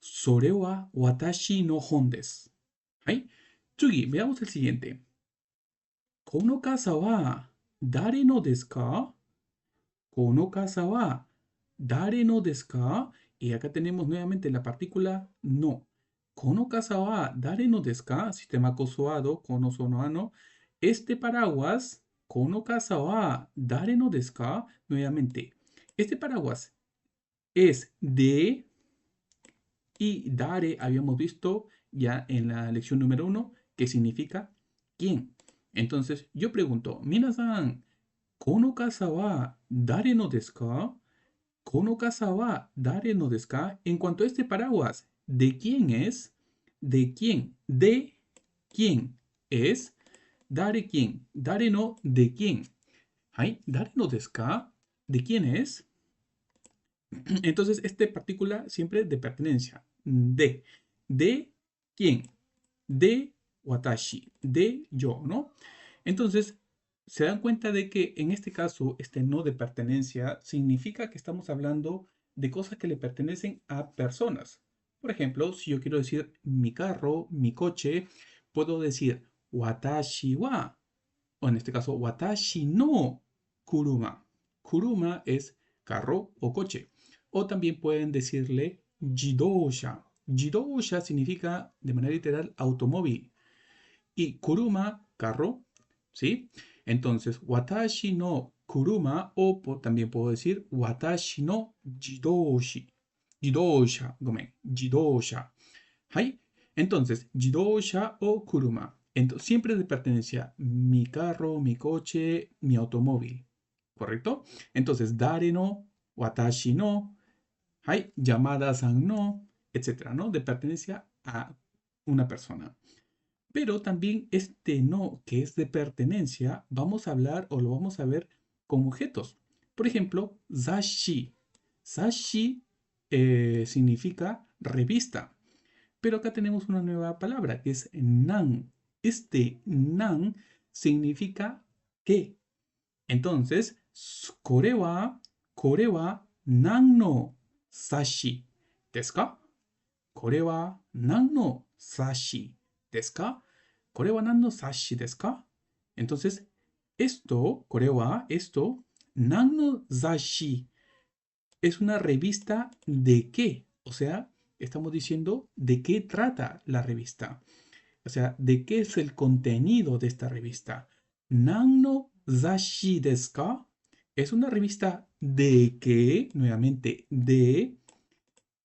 Sore wa watashi no hon desu. ¿Hay? Tsugi, veamos el siguiente. Kono kasa wa dare no desu ka? Kono kasa wa dare no desu ka? Y acá tenemos nuevamente la partícula no. Kono kasa wa dare no desu ka? Sistema kosoado, kono sono ano. Este paraguas, kono kasa wa dare no desu ka? Nuevamente, este paraguas es de y dare, habíamos visto ya en la lección número 1, que significa quién. Entonces, yo pregunto, minasan, ¿kono kasa wa dare no desu ka? ¿Kono kasa wa dare no desu ka? En cuanto a este paraguas, ¿de quién es? ¿De quién? ¿De quién es? ¿Dare quién? ¿Dare no de quién? ¿Hay? ¿Dare no desu ka? ¿De quién es? Entonces, este partícula siempre de pertenencia. De. ¿De quién? De watashi. De yo, ¿no? Entonces, se dan cuenta de que en este caso, este no de pertenencia significa que estamos hablando de cosas que le pertenecen a personas. Por ejemplo, si yo quiero decir mi carro, mi coche, puedo decir watashi wa, o en este caso, watashi no kuruma. Kuruma es carro o coche. O también pueden decirle jidosha. Jidosha significa de manera literal automóvil. Y kuruma, carro, ¿sí? Entonces, watashi no kuruma o también puedo decir watashi no jidoshi. Jidosha, gomen, jidosha. ¿Hay? Entonces, jidosha o kuruma. Entonces, siempre de pertenencia mi carro, mi coche, mi automóvil. ¿Correcto? Entonces, dare no, watashi no, hay Yamada-san no, etcétera, ¿no? De pertenencia a una persona. Pero también este no, que es de pertenencia, vamos a hablar o lo vamos a ver con objetos. Por ejemplo, zashi. Zashi significa revista. Pero acá tenemos una nueva palabra que es nan. Este nan significa qué. Entonces, kore wa nan no sashi desu ka? Kore wa nan no sashi desu ka? Kore wa nan no sashi desu ka? Entonces, esto, kore wa, esto, nan no zashi, es una revista de qué. O sea, estamos diciendo de qué trata la revista. O sea, de qué es el contenido de esta revista. Nan no zashi desu ka? Es una revista de qué, nuevamente, de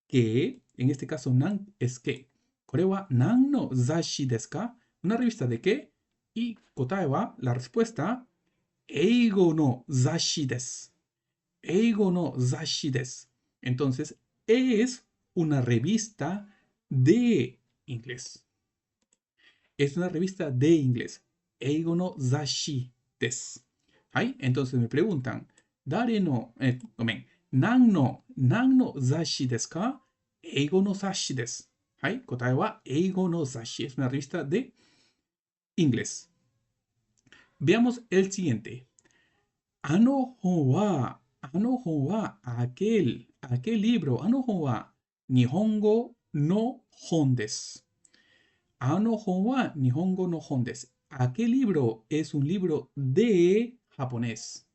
qué, en este caso nan es qué. Kore wa nan no zashi desu ka? Una revista de qué. Y kotae wa, la respuesta, eigo no zashi desu. Eigo no zashi desu. Entonces, es una revista de inglés. Es una revista de inglés. Eigo no zashi desu. ¿Hay? Entonces me preguntan, dare no, nan no zashi desu ka? Eigo no zashi desu. ¿Hay? Kotae wa eigo no zashi. Es una revista de inglés. Veamos el siguiente. Ano hon wa, aquel libro, ano hon wa, Nihongo no hon desu. Ano hon wa Nihongo no hon desu. Aquel libro es un libro de japonés.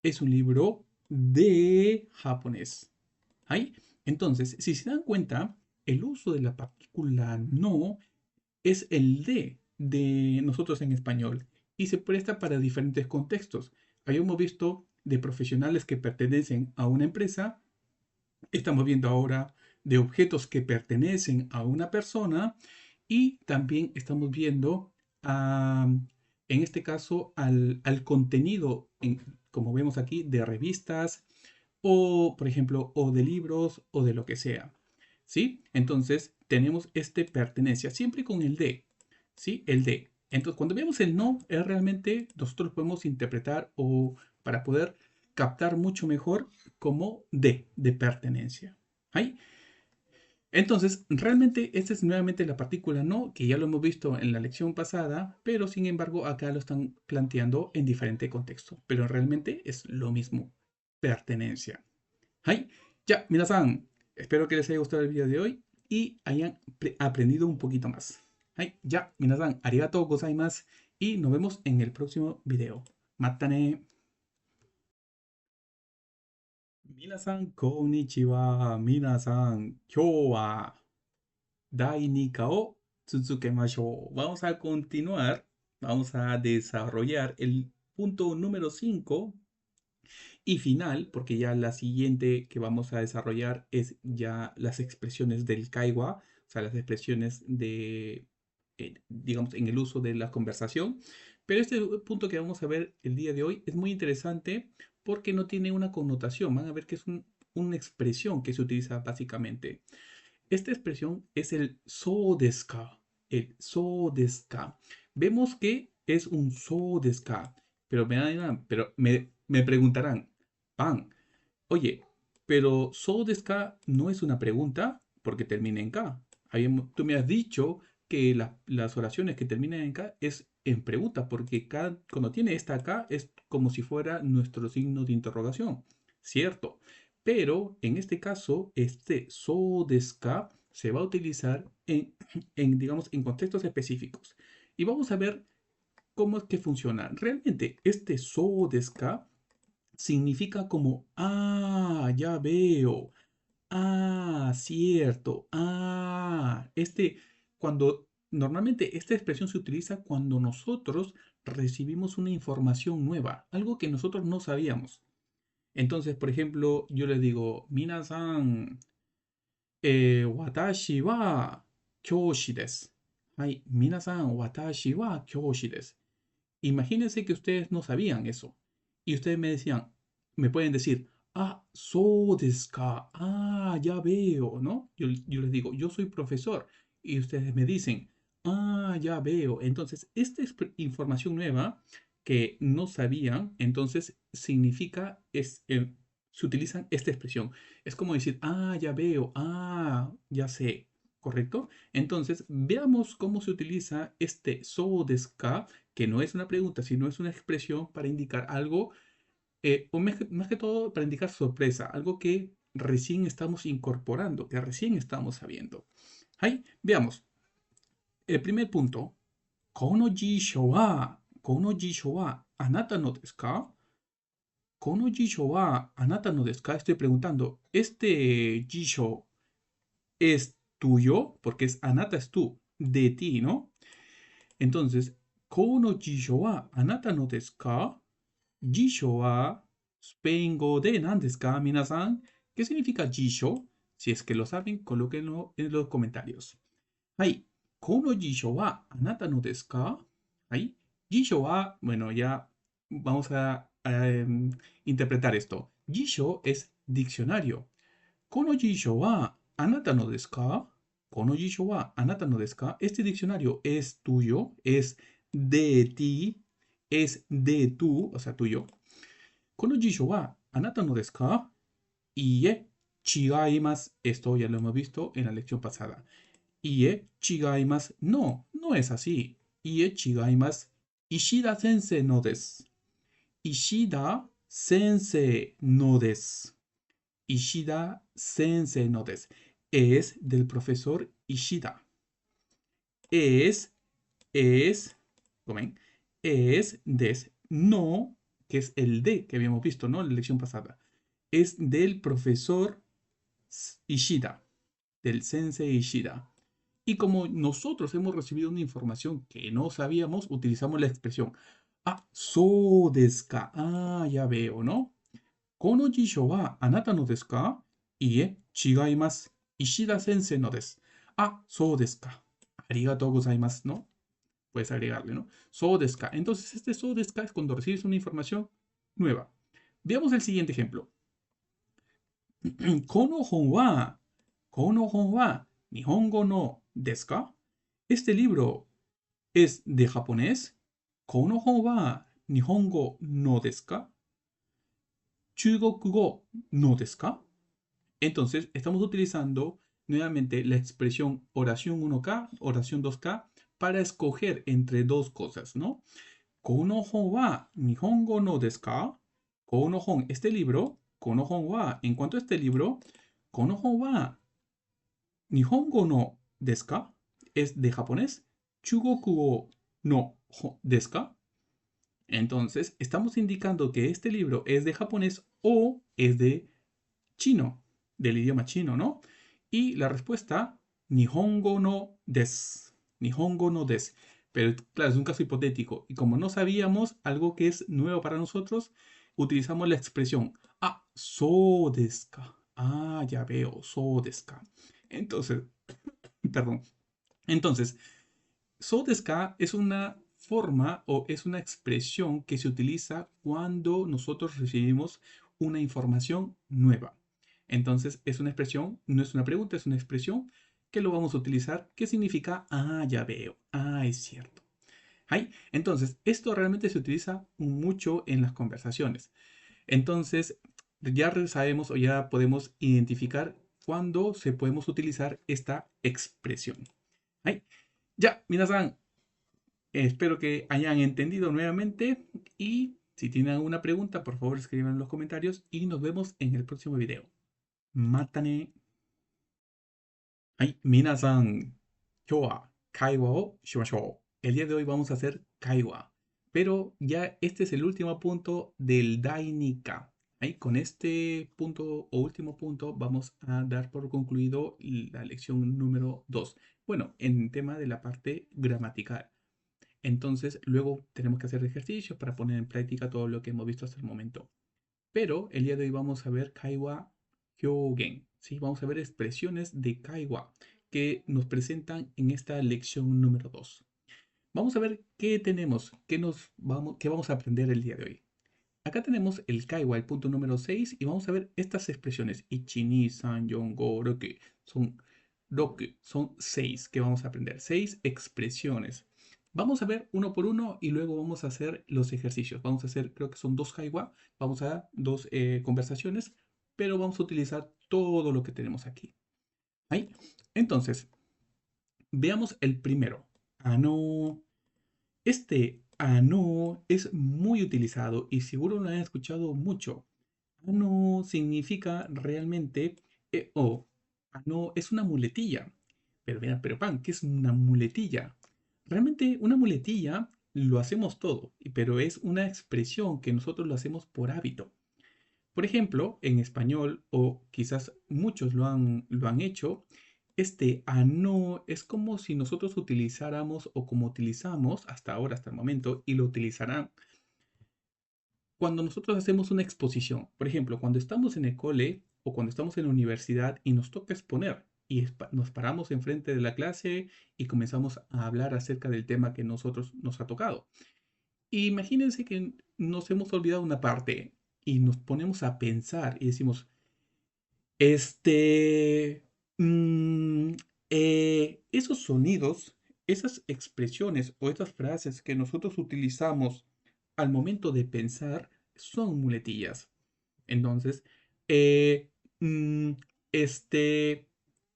Es un libro de japonés. ¿Hay? Entonces, si se dan cuenta, el uso de la partícula no es el de nosotros en español y se presta para diferentes contextos. Habíamos visto de profesionales que pertenecen a una empresa, estamos viendo ahora de objetos que pertenecen a una persona y también estamos viendo, en este caso, al contenido, como vemos aquí, de revistas o, por ejemplo, o de libros o de lo que sea. ¿Sí? Entonces, tenemos este pertenencia, siempre con el de. ¿Sí? El de. Entonces, cuando vemos el no, es realmente nosotros podemos interpretar o para poder captar mucho mejor como de pertenencia. ¿Ahí? Entonces, realmente esta es nuevamente la partícula no, que ya lo hemos visto en la lección pasada, pero sin embargo acá lo están planteando en diferente contexto. Pero realmente es lo mismo, pertenencia. ¡Hai! Ya, minasan, espero que les haya gustado el video de hoy y hayan aprendido un poquito más. ¡Hai! Ya, minasan, arigatou gozaimasu y nos vemos en el próximo video. ¡Matane! Minasan, konnichiwa. Minasan, kyou wa Dai Nika o Tsuzukemashou. Vamos a continuar, vamos a desarrollar el punto número 5 y final, porque ya la siguiente que vamos a desarrollar es ya las expresiones del Kaiwa, o sea, las expresiones de, digamos, en el uso de la conversación. Pero este punto que vamos a ver el día de hoy es muy interesante porque no tiene una connotación. Van a ver que es una expresión que se utiliza básicamente. Esta expresión es el so desu ka. El so desu ka. Vemos que es un so desu ka. Pero me preguntarán, Pan, oye, pero so desu ka no es una pregunta porque termina en ka. Tú me has dicho que las oraciones que terminan en ka es en pregunta porque cuando tiene esta ka es como si fuera nuestro signo de interrogación. Cierto. Pero en este caso, este so desu ka se va a utilizar digamos, en contextos específicos. Y vamos a ver cómo es que funciona. Realmente, este so desu ka significa como, ya veo, cierto, cuando normalmente esta expresión se utiliza cuando nosotros recibimos una información nueva, algo que nosotros no sabíamos. Entonces, por ejemplo, yo les digo, minasan, watashi wa kyoshi desu. Hai, minasan, watashi wa kyoshi desu. Imagínense que ustedes no sabían eso. Y ustedes me decían, me pueden decir, so desu ka, ya veo, ¿no? Yo les digo, yo soy profesor. Y ustedes me dicen, ya veo. Entonces, esta es información nueva que no sabían, entonces significa, se utilizan esta expresión. Es como decir, ya veo, ya sé, ¿correcto? Entonces, veamos cómo se utiliza este so desu ka, que no es una pregunta, sino es una expresión para indicar algo, o más que todo para indicar sorpresa, algo que recién estamos incorporando, que recién estamos sabiendo. Ahí, veamos. El primer punto, kono jisho wa anata no desu ka? Kono jisho wa anata no desu ka? Estoy preguntando, ¿este jisho es tuyo? Porque es anata es tú, de ti, ¿no? Entonces, kono jisho wa anata no desu ka? Jisho wa Spengo de nan desu ka, minasan? ¿Qué significa jisho? Si es que lo saben, colóquenlo en los comentarios. Hai, kono jisho wa anata no desu ka? Hai, jisho wa, bueno, ya vamos a interpretar esto. Jisho es diccionario. Kono jisho wa anata no desu ka? Kono jisho wa anata no desu ka? Este diccionario es tuyo, es de ti, es de tú, o sea, tuyo. Kono jisho wa anata no desu ka? Iie, chigaimasu. Esto ya lo hemos visto en la lección pasada. Iie, chigaimasu. No, no es así. Iie, chigaimasu. Ishida sensei no desu. Ishida sensei no desu. Ishida sensei no desu. Es del profesor Ishida. Es, ¿cómo es des, no, que es el de que habíamos visto, ¿no? En la lección pasada. Es del profesor Ishida. del Sensei Ishida. Y como nosotros hemos recibido una información que no sabíamos, utilizamos la expresión, ah, so desu ka. Ah, ya veo, ¿no? Kono jisho wa anata no desu ka? Ie, chigaimasu. Ishida sensei no desu. Ah, so desu ka. Arigatou gozaimasu, ¿no? Puedes agregarle, ¿no? So desu ka. Entonces, este so desu ka es cuando recibes una información nueva. Veamos el siguiente ejemplo. Kono hon wa, kono hon wa, nihongo no desu ka? Este libro es de japonés. Kono hon wa nihongo no desu ka? Chugokugo no desu ka? Entonces, estamos utilizando nuevamente la expresión oración 1K, oración 2K, para escoger entre dos cosas, ¿no? Kono hon wa nihongo no desu ka? Kono hon, este libro, kono hon wa, en cuanto a este libro, kono hon wa nihongo no desu ka? Es de japonés. Chugokugo no desu ka? Entonces, estamos indicando que este libro es de japonés o es de chino, del idioma chino, ¿no? Y la respuesta, Nihongo no des. Nihongo no des. Pero claro, es un caso hipotético. Y como no sabíamos algo que es nuevo para nosotros, utilizamos la expresión, ah, so desu ka. Ah, ya veo, so desu ka. Entonces, perdón. Entonces, so desu ka es una forma o es una expresión que se utiliza cuando nosotros recibimos una información nueva. Entonces, es una expresión, no es una pregunta, es una expresión que lo vamos a utilizar que significa, ah, ya veo, ah, es cierto. ¿Ay? Entonces, esto realmente se utiliza mucho en las conversaciones. Entonces, ya sabemos o ya podemos identificar cuándo se podemos utilizar esta expresión. ¿Ay? Ya, minasan, espero que hayan entendido nuevamente y si tienen alguna pregunta, por favor escriban en los comentarios y nos vemos en el próximo video. Matane. はい、皆さん、今日は会話をしましょう。El día de hoy vamos a hacer kaiwa. Pero ya este es el último punto del Dainika. Ahí, con este punto o último punto vamos a dar por concluido la lección número 2. Bueno, en tema de la parte gramatical. Entonces, luego tenemos que hacer ejercicios para poner en práctica todo lo que hemos visto hasta el momento. Pero el día de hoy vamos a ver kaiwa hyogen, ¿sí? Vamos a ver expresiones de kaiwa que nos presentan en esta lección número 2. Vamos a ver qué tenemos, qué vamos a aprender el día de hoy. Acá tenemos el kaiwa, el punto número 6, y vamos a ver estas expresiones. Ichi, ni, san, yon, go, roku. Son 6 que vamos a aprender. 6 expresiones. Vamos a ver uno por uno y luego vamos a hacer los ejercicios. Vamos a hacer, creo que son 2 kaiwa, vamos a dar 2 conversaciones, pero vamos a utilizar todo lo que tenemos aquí. ¿Ahí? Entonces, veamos el primero. Ano. Este ano es muy utilizado y seguro lo han escuchado mucho. Ano significa realmente, ano es una muletilla. Pero mira, pero pan, ¿qué es una muletilla? Realmente una muletilla lo hacemos todo, pero es una expresión que nosotros lo hacemos por hábito. Por ejemplo, en español, o quizás muchos lo han hecho, este a no es como si nosotros utilizáramos o como utilizamos hasta ahora, hasta el momento, y lo utilizarán cuando nosotros hacemos una exposición. Por ejemplo, cuando estamos en el cole o cuando estamos en la universidad y nos toca exponer y nos paramos enfrente de la clase y comenzamos a hablar acerca del tema que nosotros nos ha tocado. Imagínense que nos hemos olvidado una parte y nos ponemos a pensar y decimos, este, mm, esos sonidos, esas expresiones o esas frases que nosotros utilizamos al momento de pensar son muletillas. Entonces, eh, mm, este,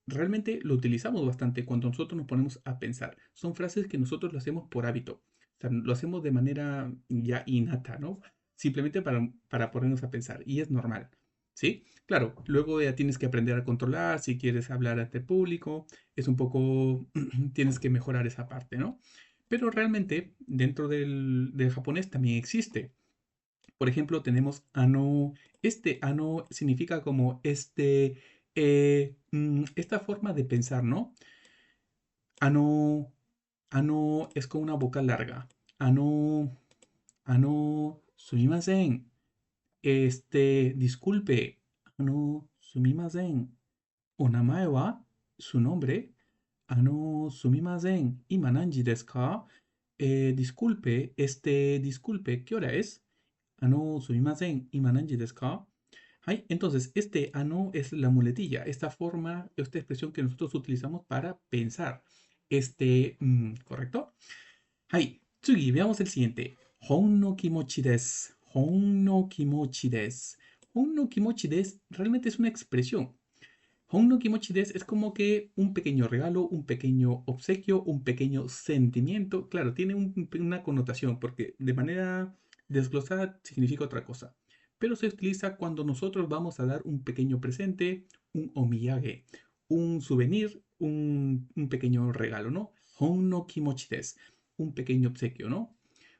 realmente lo utilizamos bastante cuando nosotros nos ponemos a pensar. Son frases que nosotros lo hacemos por hábito. O sea, lo hacemos de manera ya innata, ¿no? Simplemente para ponernos a pensar. Y es normal, ¿sí? Claro, luego ya tienes que aprender a controlar si quieres hablar ante el público. Es un poco, tienes que mejorar esa parte, ¿no? Pero realmente dentro del japonés también existe. Por ejemplo, tenemos ano. Este ano significa como este. esta forma de pensar, ¿no? Ano, ano es con una vocal larga. Ano, ano, sumimasen. Disculpe. Ano, sumimasen. Onamae wa, su nombre. Ano, sumimasen. Ima nanji desu ka? Disculpe, disculpe, ¿qué hora es? Ano, sumimasen. Ima nanji desu ka? Ay, entonces, ano es la muletilla, esta forma, esta expresión que nosotros utilizamos para pensar. ¿Correcto? Ay, tsugi, veamos el siguiente. Hon no kimochi desu. Hon no kimochi desu. Hon no kimochi desu realmente es una expresión. Hon no kimochi desu es como que un pequeño regalo, un pequeño obsequio, un pequeño sentimiento. Claro, tiene una connotación porque de manera desglosada significa otra cosa. Pero se utiliza cuando nosotros vamos a dar un pequeño presente, un omiyage, un souvenir, un pequeño regalo, ¿no? Hon no kimochi desu, un pequeño obsequio, ¿no?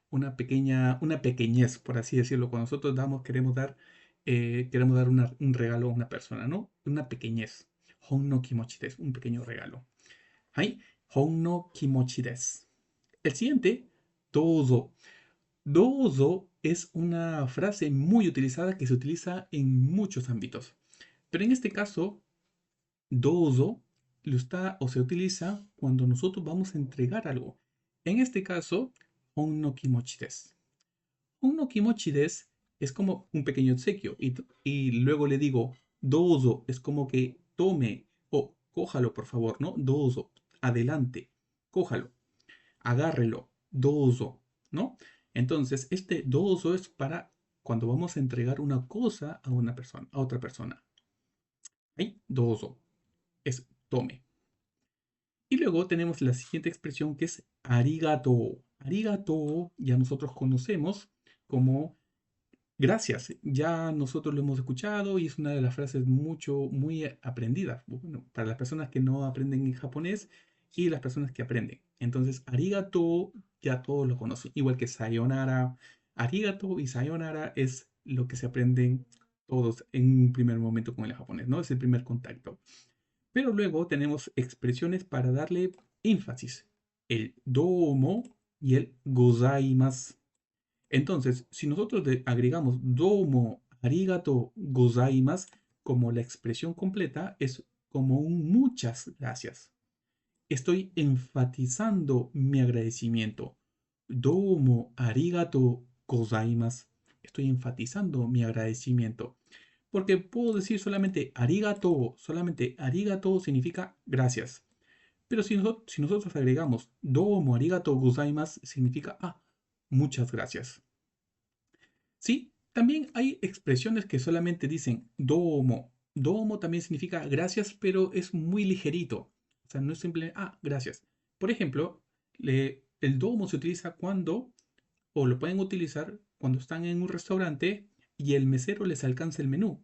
Una pequeñez, por así decirlo. Cuando nosotros queremos dar un regalo a una persona, ¿no? Una pequeñez. Hon no kimochi desu, un pequeño regalo. Hai, hon no kimochi desu. El siguiente, dozo. Dozo es una frase muy utilizada que se utiliza en muchos ámbitos. Pero en este caso, dozo lo está o se utiliza cuando nosotros vamos a entregar algo. En este caso, hon no kimochi desu. Un no kimochi des es como un pequeño obsequio y luego le digo dozo, es como que tome o cójalo por favor, ¿no? Dozo, adelante, cójalo, agárrelo, dozo, ¿no? Entonces, este dozo es para cuando vamos a entregar una cosa a una persona, a otra persona. Ahí, dozo, es tome. Y luego tenemos la siguiente expresión que es arigato. Arigato ya nosotros conocemos como gracias, ya nosotros lo hemos escuchado y es una de las frases muy aprendidas, bueno, para las personas que no aprenden en japonés y las personas que aprenden. Entonces, arigato ya todos lo conocen, igual que sayonara. Arigato y sayonara es lo que se aprenden todos en un primer momento con el japonés, ¿no? Es el primer contacto. Pero luego tenemos expresiones para darle énfasis, el domo y el gozaimasu. Entonces, si nosotros agregamos domo arigato gozaimasu como la expresión completa, es como un muchas gracias. Estoy enfatizando mi agradecimiento. Domo arigato gozaimasu. Estoy enfatizando mi agradecimiento. Porque puedo decir solamente arigato significa gracias. Pero si nosotros agregamos domo arigato gozaimasu, significa muchas gracias. Sí, también hay expresiones que solamente dicen domo. Domo también significa gracias, pero es muy ligerito. O sea, no es simple, gracias. Por ejemplo, el domo se utiliza o lo pueden utilizar cuando están en un restaurante y el mesero les alcanza el menú.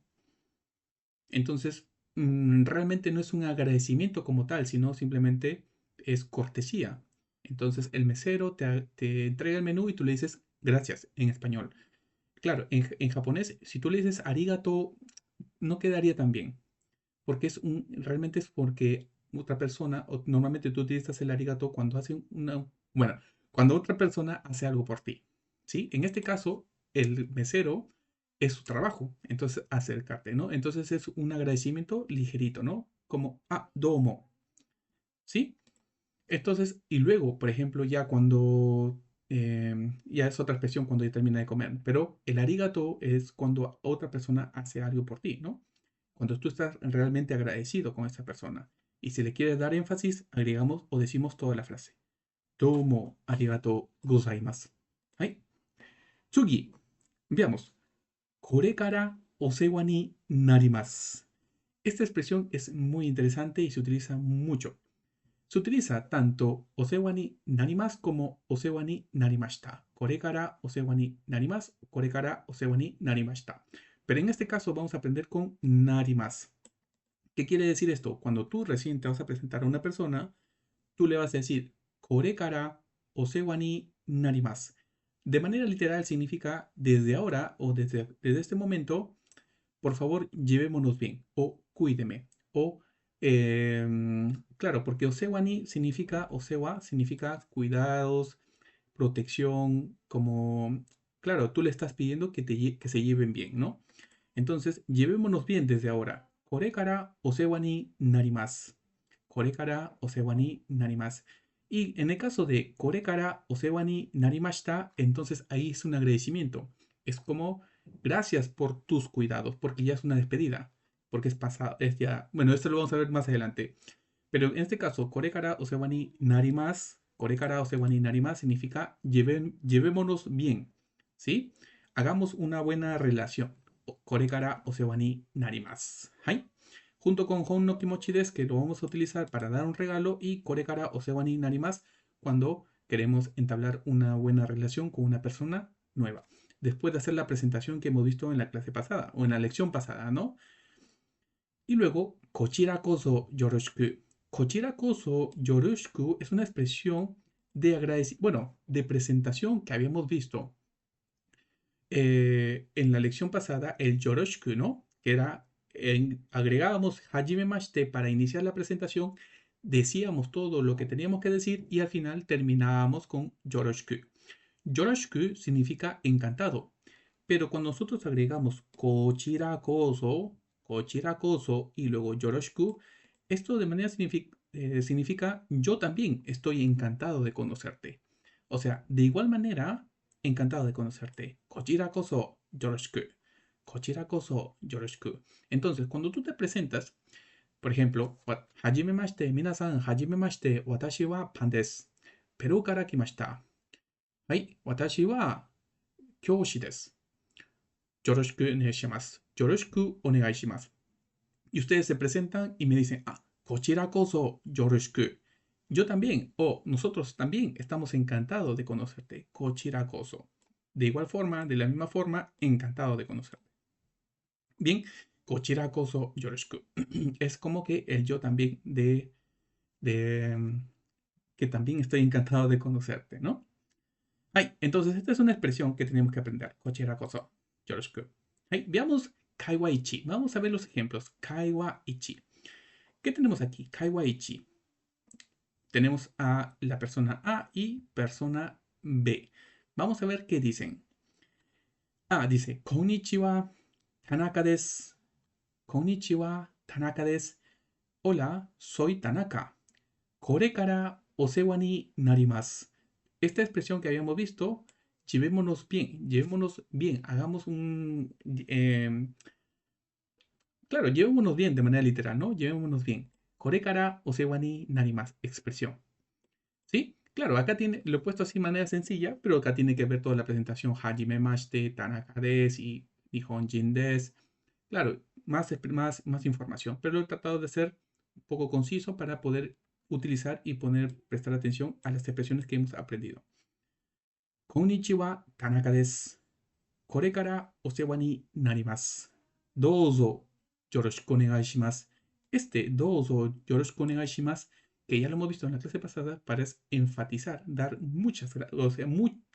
Entonces, realmente no es un agradecimiento como tal, sino simplemente es cortesía. Entonces, el mesero te entrega el menú y tú le dices gracias en español. Claro, en japonés, si tú le dices arigato, no quedaría tan bien. Porque realmente es porque otra persona, o normalmente tú utilizas el arigato cuando bueno, cuando otra persona hace algo por ti. ¿Sí? En este caso, el mesero es su trabajo, entonces acercarte, ¿no? Entonces es un agradecimiento ligerito, ¿no? Como, domo, ¿sí? Entonces, y luego, por ejemplo, ya cuando, ya es otra expresión cuando ya termina de comer, pero el arigato es cuando otra persona hace algo por ti, ¿no? Cuando tú estás realmente agradecido con esa persona. Y si le quieres dar énfasis, agregamos o decimos toda la frase. Domo arigato gozaimasu. ¿Ay? Tsugi. Veamos. Kore kara osewa ni narimasu. Esta expresión es muy interesante y se utiliza mucho. Se utiliza tanto osewa ni narimasu como osewa ni narimashita. Kore kara osewa ni narimasu, kore kara osewa ni narimashita. Pero en este caso vamos a aprender con narimasu. ¿Qué quiere decir esto? Cuando tú recién te vas a presentar a una persona, tú le vas a decir kore kara osewa ni narimasu. De manera literal significa desde ahora o desde este momento, por favor, llevémonos bien o cuídeme. O, claro, porque osewa ni significa, osewa significa cuidados, protección, como, claro, tú le estás pidiendo que se lleven bien, ¿no? Entonces, llevémonos bien desde ahora. Kore kara osewa ni narimasu. Kore kara osewa ni narimasu. Y en el caso de kore kara osewa ni narimashita, entonces ahí es un agradecimiento. Es como gracias por tus cuidados, porque ya es una despedida, porque es pasado, es ya, bueno, esto lo vamos a ver más adelante. Pero en este caso, kore kara osewa ni narimasu, kore kara osewa ni narimasu significa llevémonos bien, ¿sí? Hagamos una buena relación. Kore kara osewa ni narimasu. ¿Hai? Junto con hon no kimochi desu, que lo vamos a utilizar para dar un regalo, y kore kara osewa ni narimasu cuando queremos entablar una buena relación con una persona nueva. Después de hacer la presentación que hemos visto en la clase pasada o en la lección pasada, ¿no? Y luego, kochira koso yoroshiku. Kochira koso yoroshiku es una expresión de agradecimiento, bueno, de presentación que habíamos visto en la lección pasada, el yoroshiku, ¿no? Que era, agregábamos hajimemashite para iniciar la presentación, decíamos todo lo que teníamos que decir y al final terminábamos con yoroshiku. Yoroshiku significa encantado, pero cuando nosotros agregamos kochira koso y luego yoroshiku, esto de manera significa yo también estoy encantado de conocerte. O sea, de igual manera, encantado de conocerte. Kochira koso yoroshiku. Kochira koso yoroshiku. Entonces, cuando tú te presentas, por ejemplo, hajimemashite, minasan, hajimemashite, watashi wa pan desu. Perú kara kimashita. はい、私は教師です。よろしくお願いします。よろしくお願いします。Y ustedes se presentan y me dicen, ah, kochira koso yoroshiku. Yo también, o nosotros también estamos encantados de conocerte. Kochira koso. De igual forma, de la misma forma, encantado de conocerte. Bien, kochira koso yoroshiku. Es como que el yo también de que también estoy encantado de conocerte, ¿no? Ay, entonces esta es una expresión que tenemos que aprender. Kochira koso yoroshiku. Ay, veamos kaiwa ichi. Vamos a ver los ejemplos. Kaiwa ichi. ¿Qué tenemos aquí? Kaiwa ichi. Tenemos a la persona A y persona B. Vamos a ver qué dicen. A dice, Konnichiwa, Tanaka desu. Konnichiwa, Tanaka desu. Hola, soy Tanaka. Kore kara osewa ni narimasu. Esta expresión que habíamos visto, llevémonos bien, hagamos un... claro, llevémonos bien de manera literal, ¿no? Llevémonos bien. Kore kara osewa ni narimasu, expresión. ¿Sí? Claro, acá tiene, lo he puesto así de manera sencilla, pero acá tiene que ver toda la presentación. Hajime mashite, Tanaka desu y Nihonjin desu. Claro, más información, pero lo he tratado de ser un poco conciso para poder utilizar y prestar atención a las expresiones que hemos aprendido. Konnichiwa, Tanaka desu. Kore kara osewa ni narimasu. Douzo yoroshiku onegai shimasu. Este douzo yoroshiku onegai shimasu, que ya lo hemos visto en la clase pasada, para enfatizar, dar muchas gracias, o sea,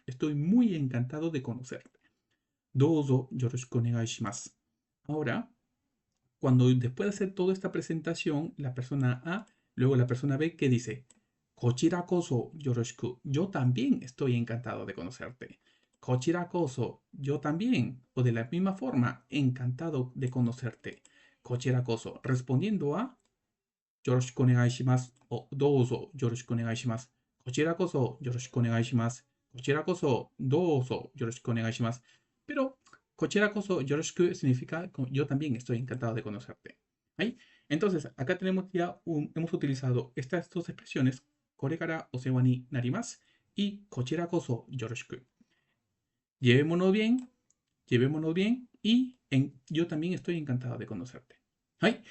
estoy muy encantado de conocerte. Douzo yoroshiku onegai shimasu. Ahora, cuando después de hacer toda esta presentación, la persona A, luego la persona B, ¿qué dice? Kochira koso yoroshiku. Yo también estoy encantado de conocerte. Kochira koso. Yo también. O de la misma forma, encantado de conocerte. Kochira koso. Respondiendo a yoroshiku onegai shimasu o douzo yoroshiku onegai shimasu. Kochira koso yoroshiku onegai shimasu. Kochira koso douzo yoroshiku onegai shimasu. Pero kochira koso yoroshiku significa yo también estoy encantado de conocerte. ¿Ahí? Entonces, acá tenemos ya hemos utilizado estas dos expresiones, kore kara osewa ni narimasu y kochira koso yoroshiku. Llevémonos bien, llevémonos bien y yo también estoy encantado de conocerte. ¿Ahí?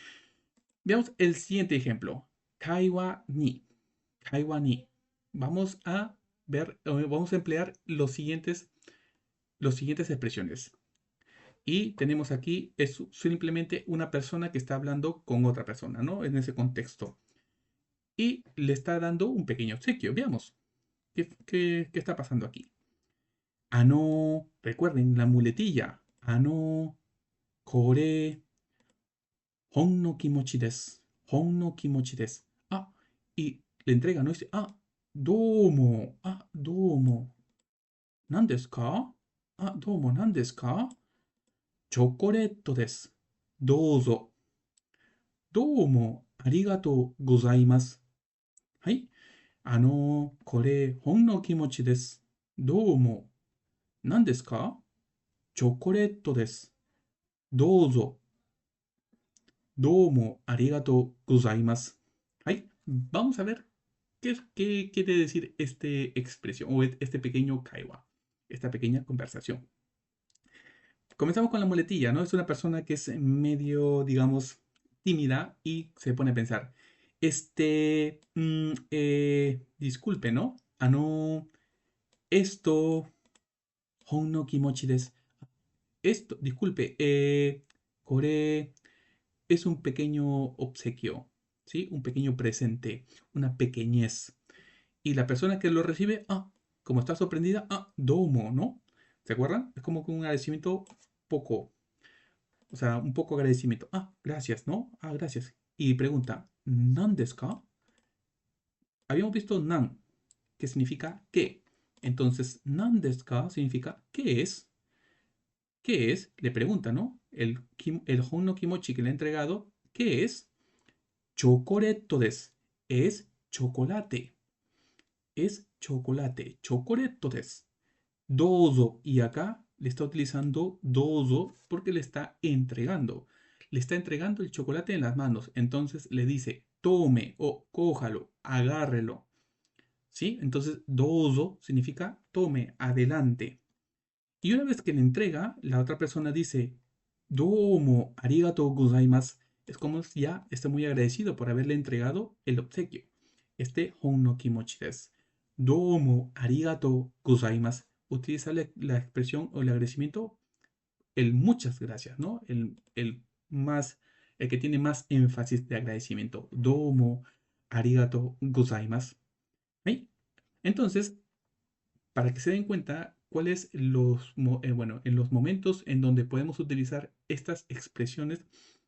Veamos el siguiente ejemplo. Kaiwa ni. Kaiwa ni. Vamos a ver, vamos a emplear los siguientes expresiones. Y tenemos aquí, es simplemente una persona que está hablando con otra persona, ¿no? En ese contexto. Y le está dando un pequeño obsequio. Veamos. ¿Qué está pasando aquí? Ano, recuerden la muletilla. Ano, kore, Hon no kimochi desu. Hon no kimochi desu. Ah, y le entrega, ¿no? Dice, ah, domo. Ah, domo. ¿Nan desu ka? Ah, domo, ¿nan desu ka? Chocolate desu. Dozo. Domo, arigatou gozaimasu. はい。これ、ほんの気持ちです。どうも。何ですか？チョコレートです。どうぞ。どうもありがとうございます。はい. Vamos a ver qué quiere decir esta expresión o este pequeño kaiwa, esta pequeña conversación. Comenzamos con la muletilla, ¿no? Es una persona que es medio, digamos, tímida y se pone a pensar. Disculpe, ¿no? Esto, hon no kimochi desu. Esto, disculpe, kore es un pequeño obsequio, ¿sí? Un pequeño presente, una pequeñez. Y la persona que lo recibe, como está sorprendida, domo, ¿no? ¿Se acuerdan? Es como que un agradecimiento poco, o sea, un poco agradecimiento. Gracias, ¿no? Gracias. Y pregunta, ¿nan desu ka? Habíamos visto nan, que significa qué. Entonces, nan desu ka significa ¿qué es? ¿Qué es? Le pregunta, ¿no? El hon no kimochi que le ha entregado, ¿qué es? Chocoreto des. Es chocolate. Es chocolate. Chocoreto des. Dozo. Y acá le está utilizando dozo porque le está entregando. Le está entregando el chocolate en las manos. Entonces le dice, tome o cójalo, agárrelo. ¿Sí? Entonces, dozo significa tome, adelante. Y una vez que le entrega, la otra persona dice, domo, arigatou gozaimasu. Es como si ya está muy agradecido por haberle entregado el obsequio. Este hon no kimochi desu. Domo, arigatou gozaimasu. Utiliza la expresión o el agradecimiento, el muchas gracias, ¿no? El que tiene más énfasis de agradecimiento. Domo, arigatou gozaimasu. ¿Sí? Entonces, para que se den cuenta cuáles bueno, en los momentos en donde podemos utilizar estas expresiones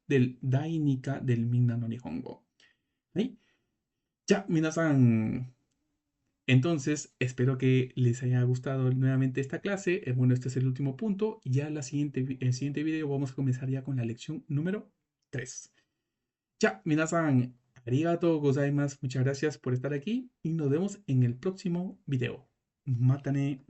del Dainika del Minna no Nihongo. ¿Sí? Ya, minasan. Entonces, espero que les haya gustado nuevamente esta clase. Bueno, este es el último punto. Ya el siguiente video vamos a comenzar ya con la lección número 3. Ya, minasan, arigatou gozaimasu. Muchas gracias por estar aquí y nos vemos en el próximo video. Matane.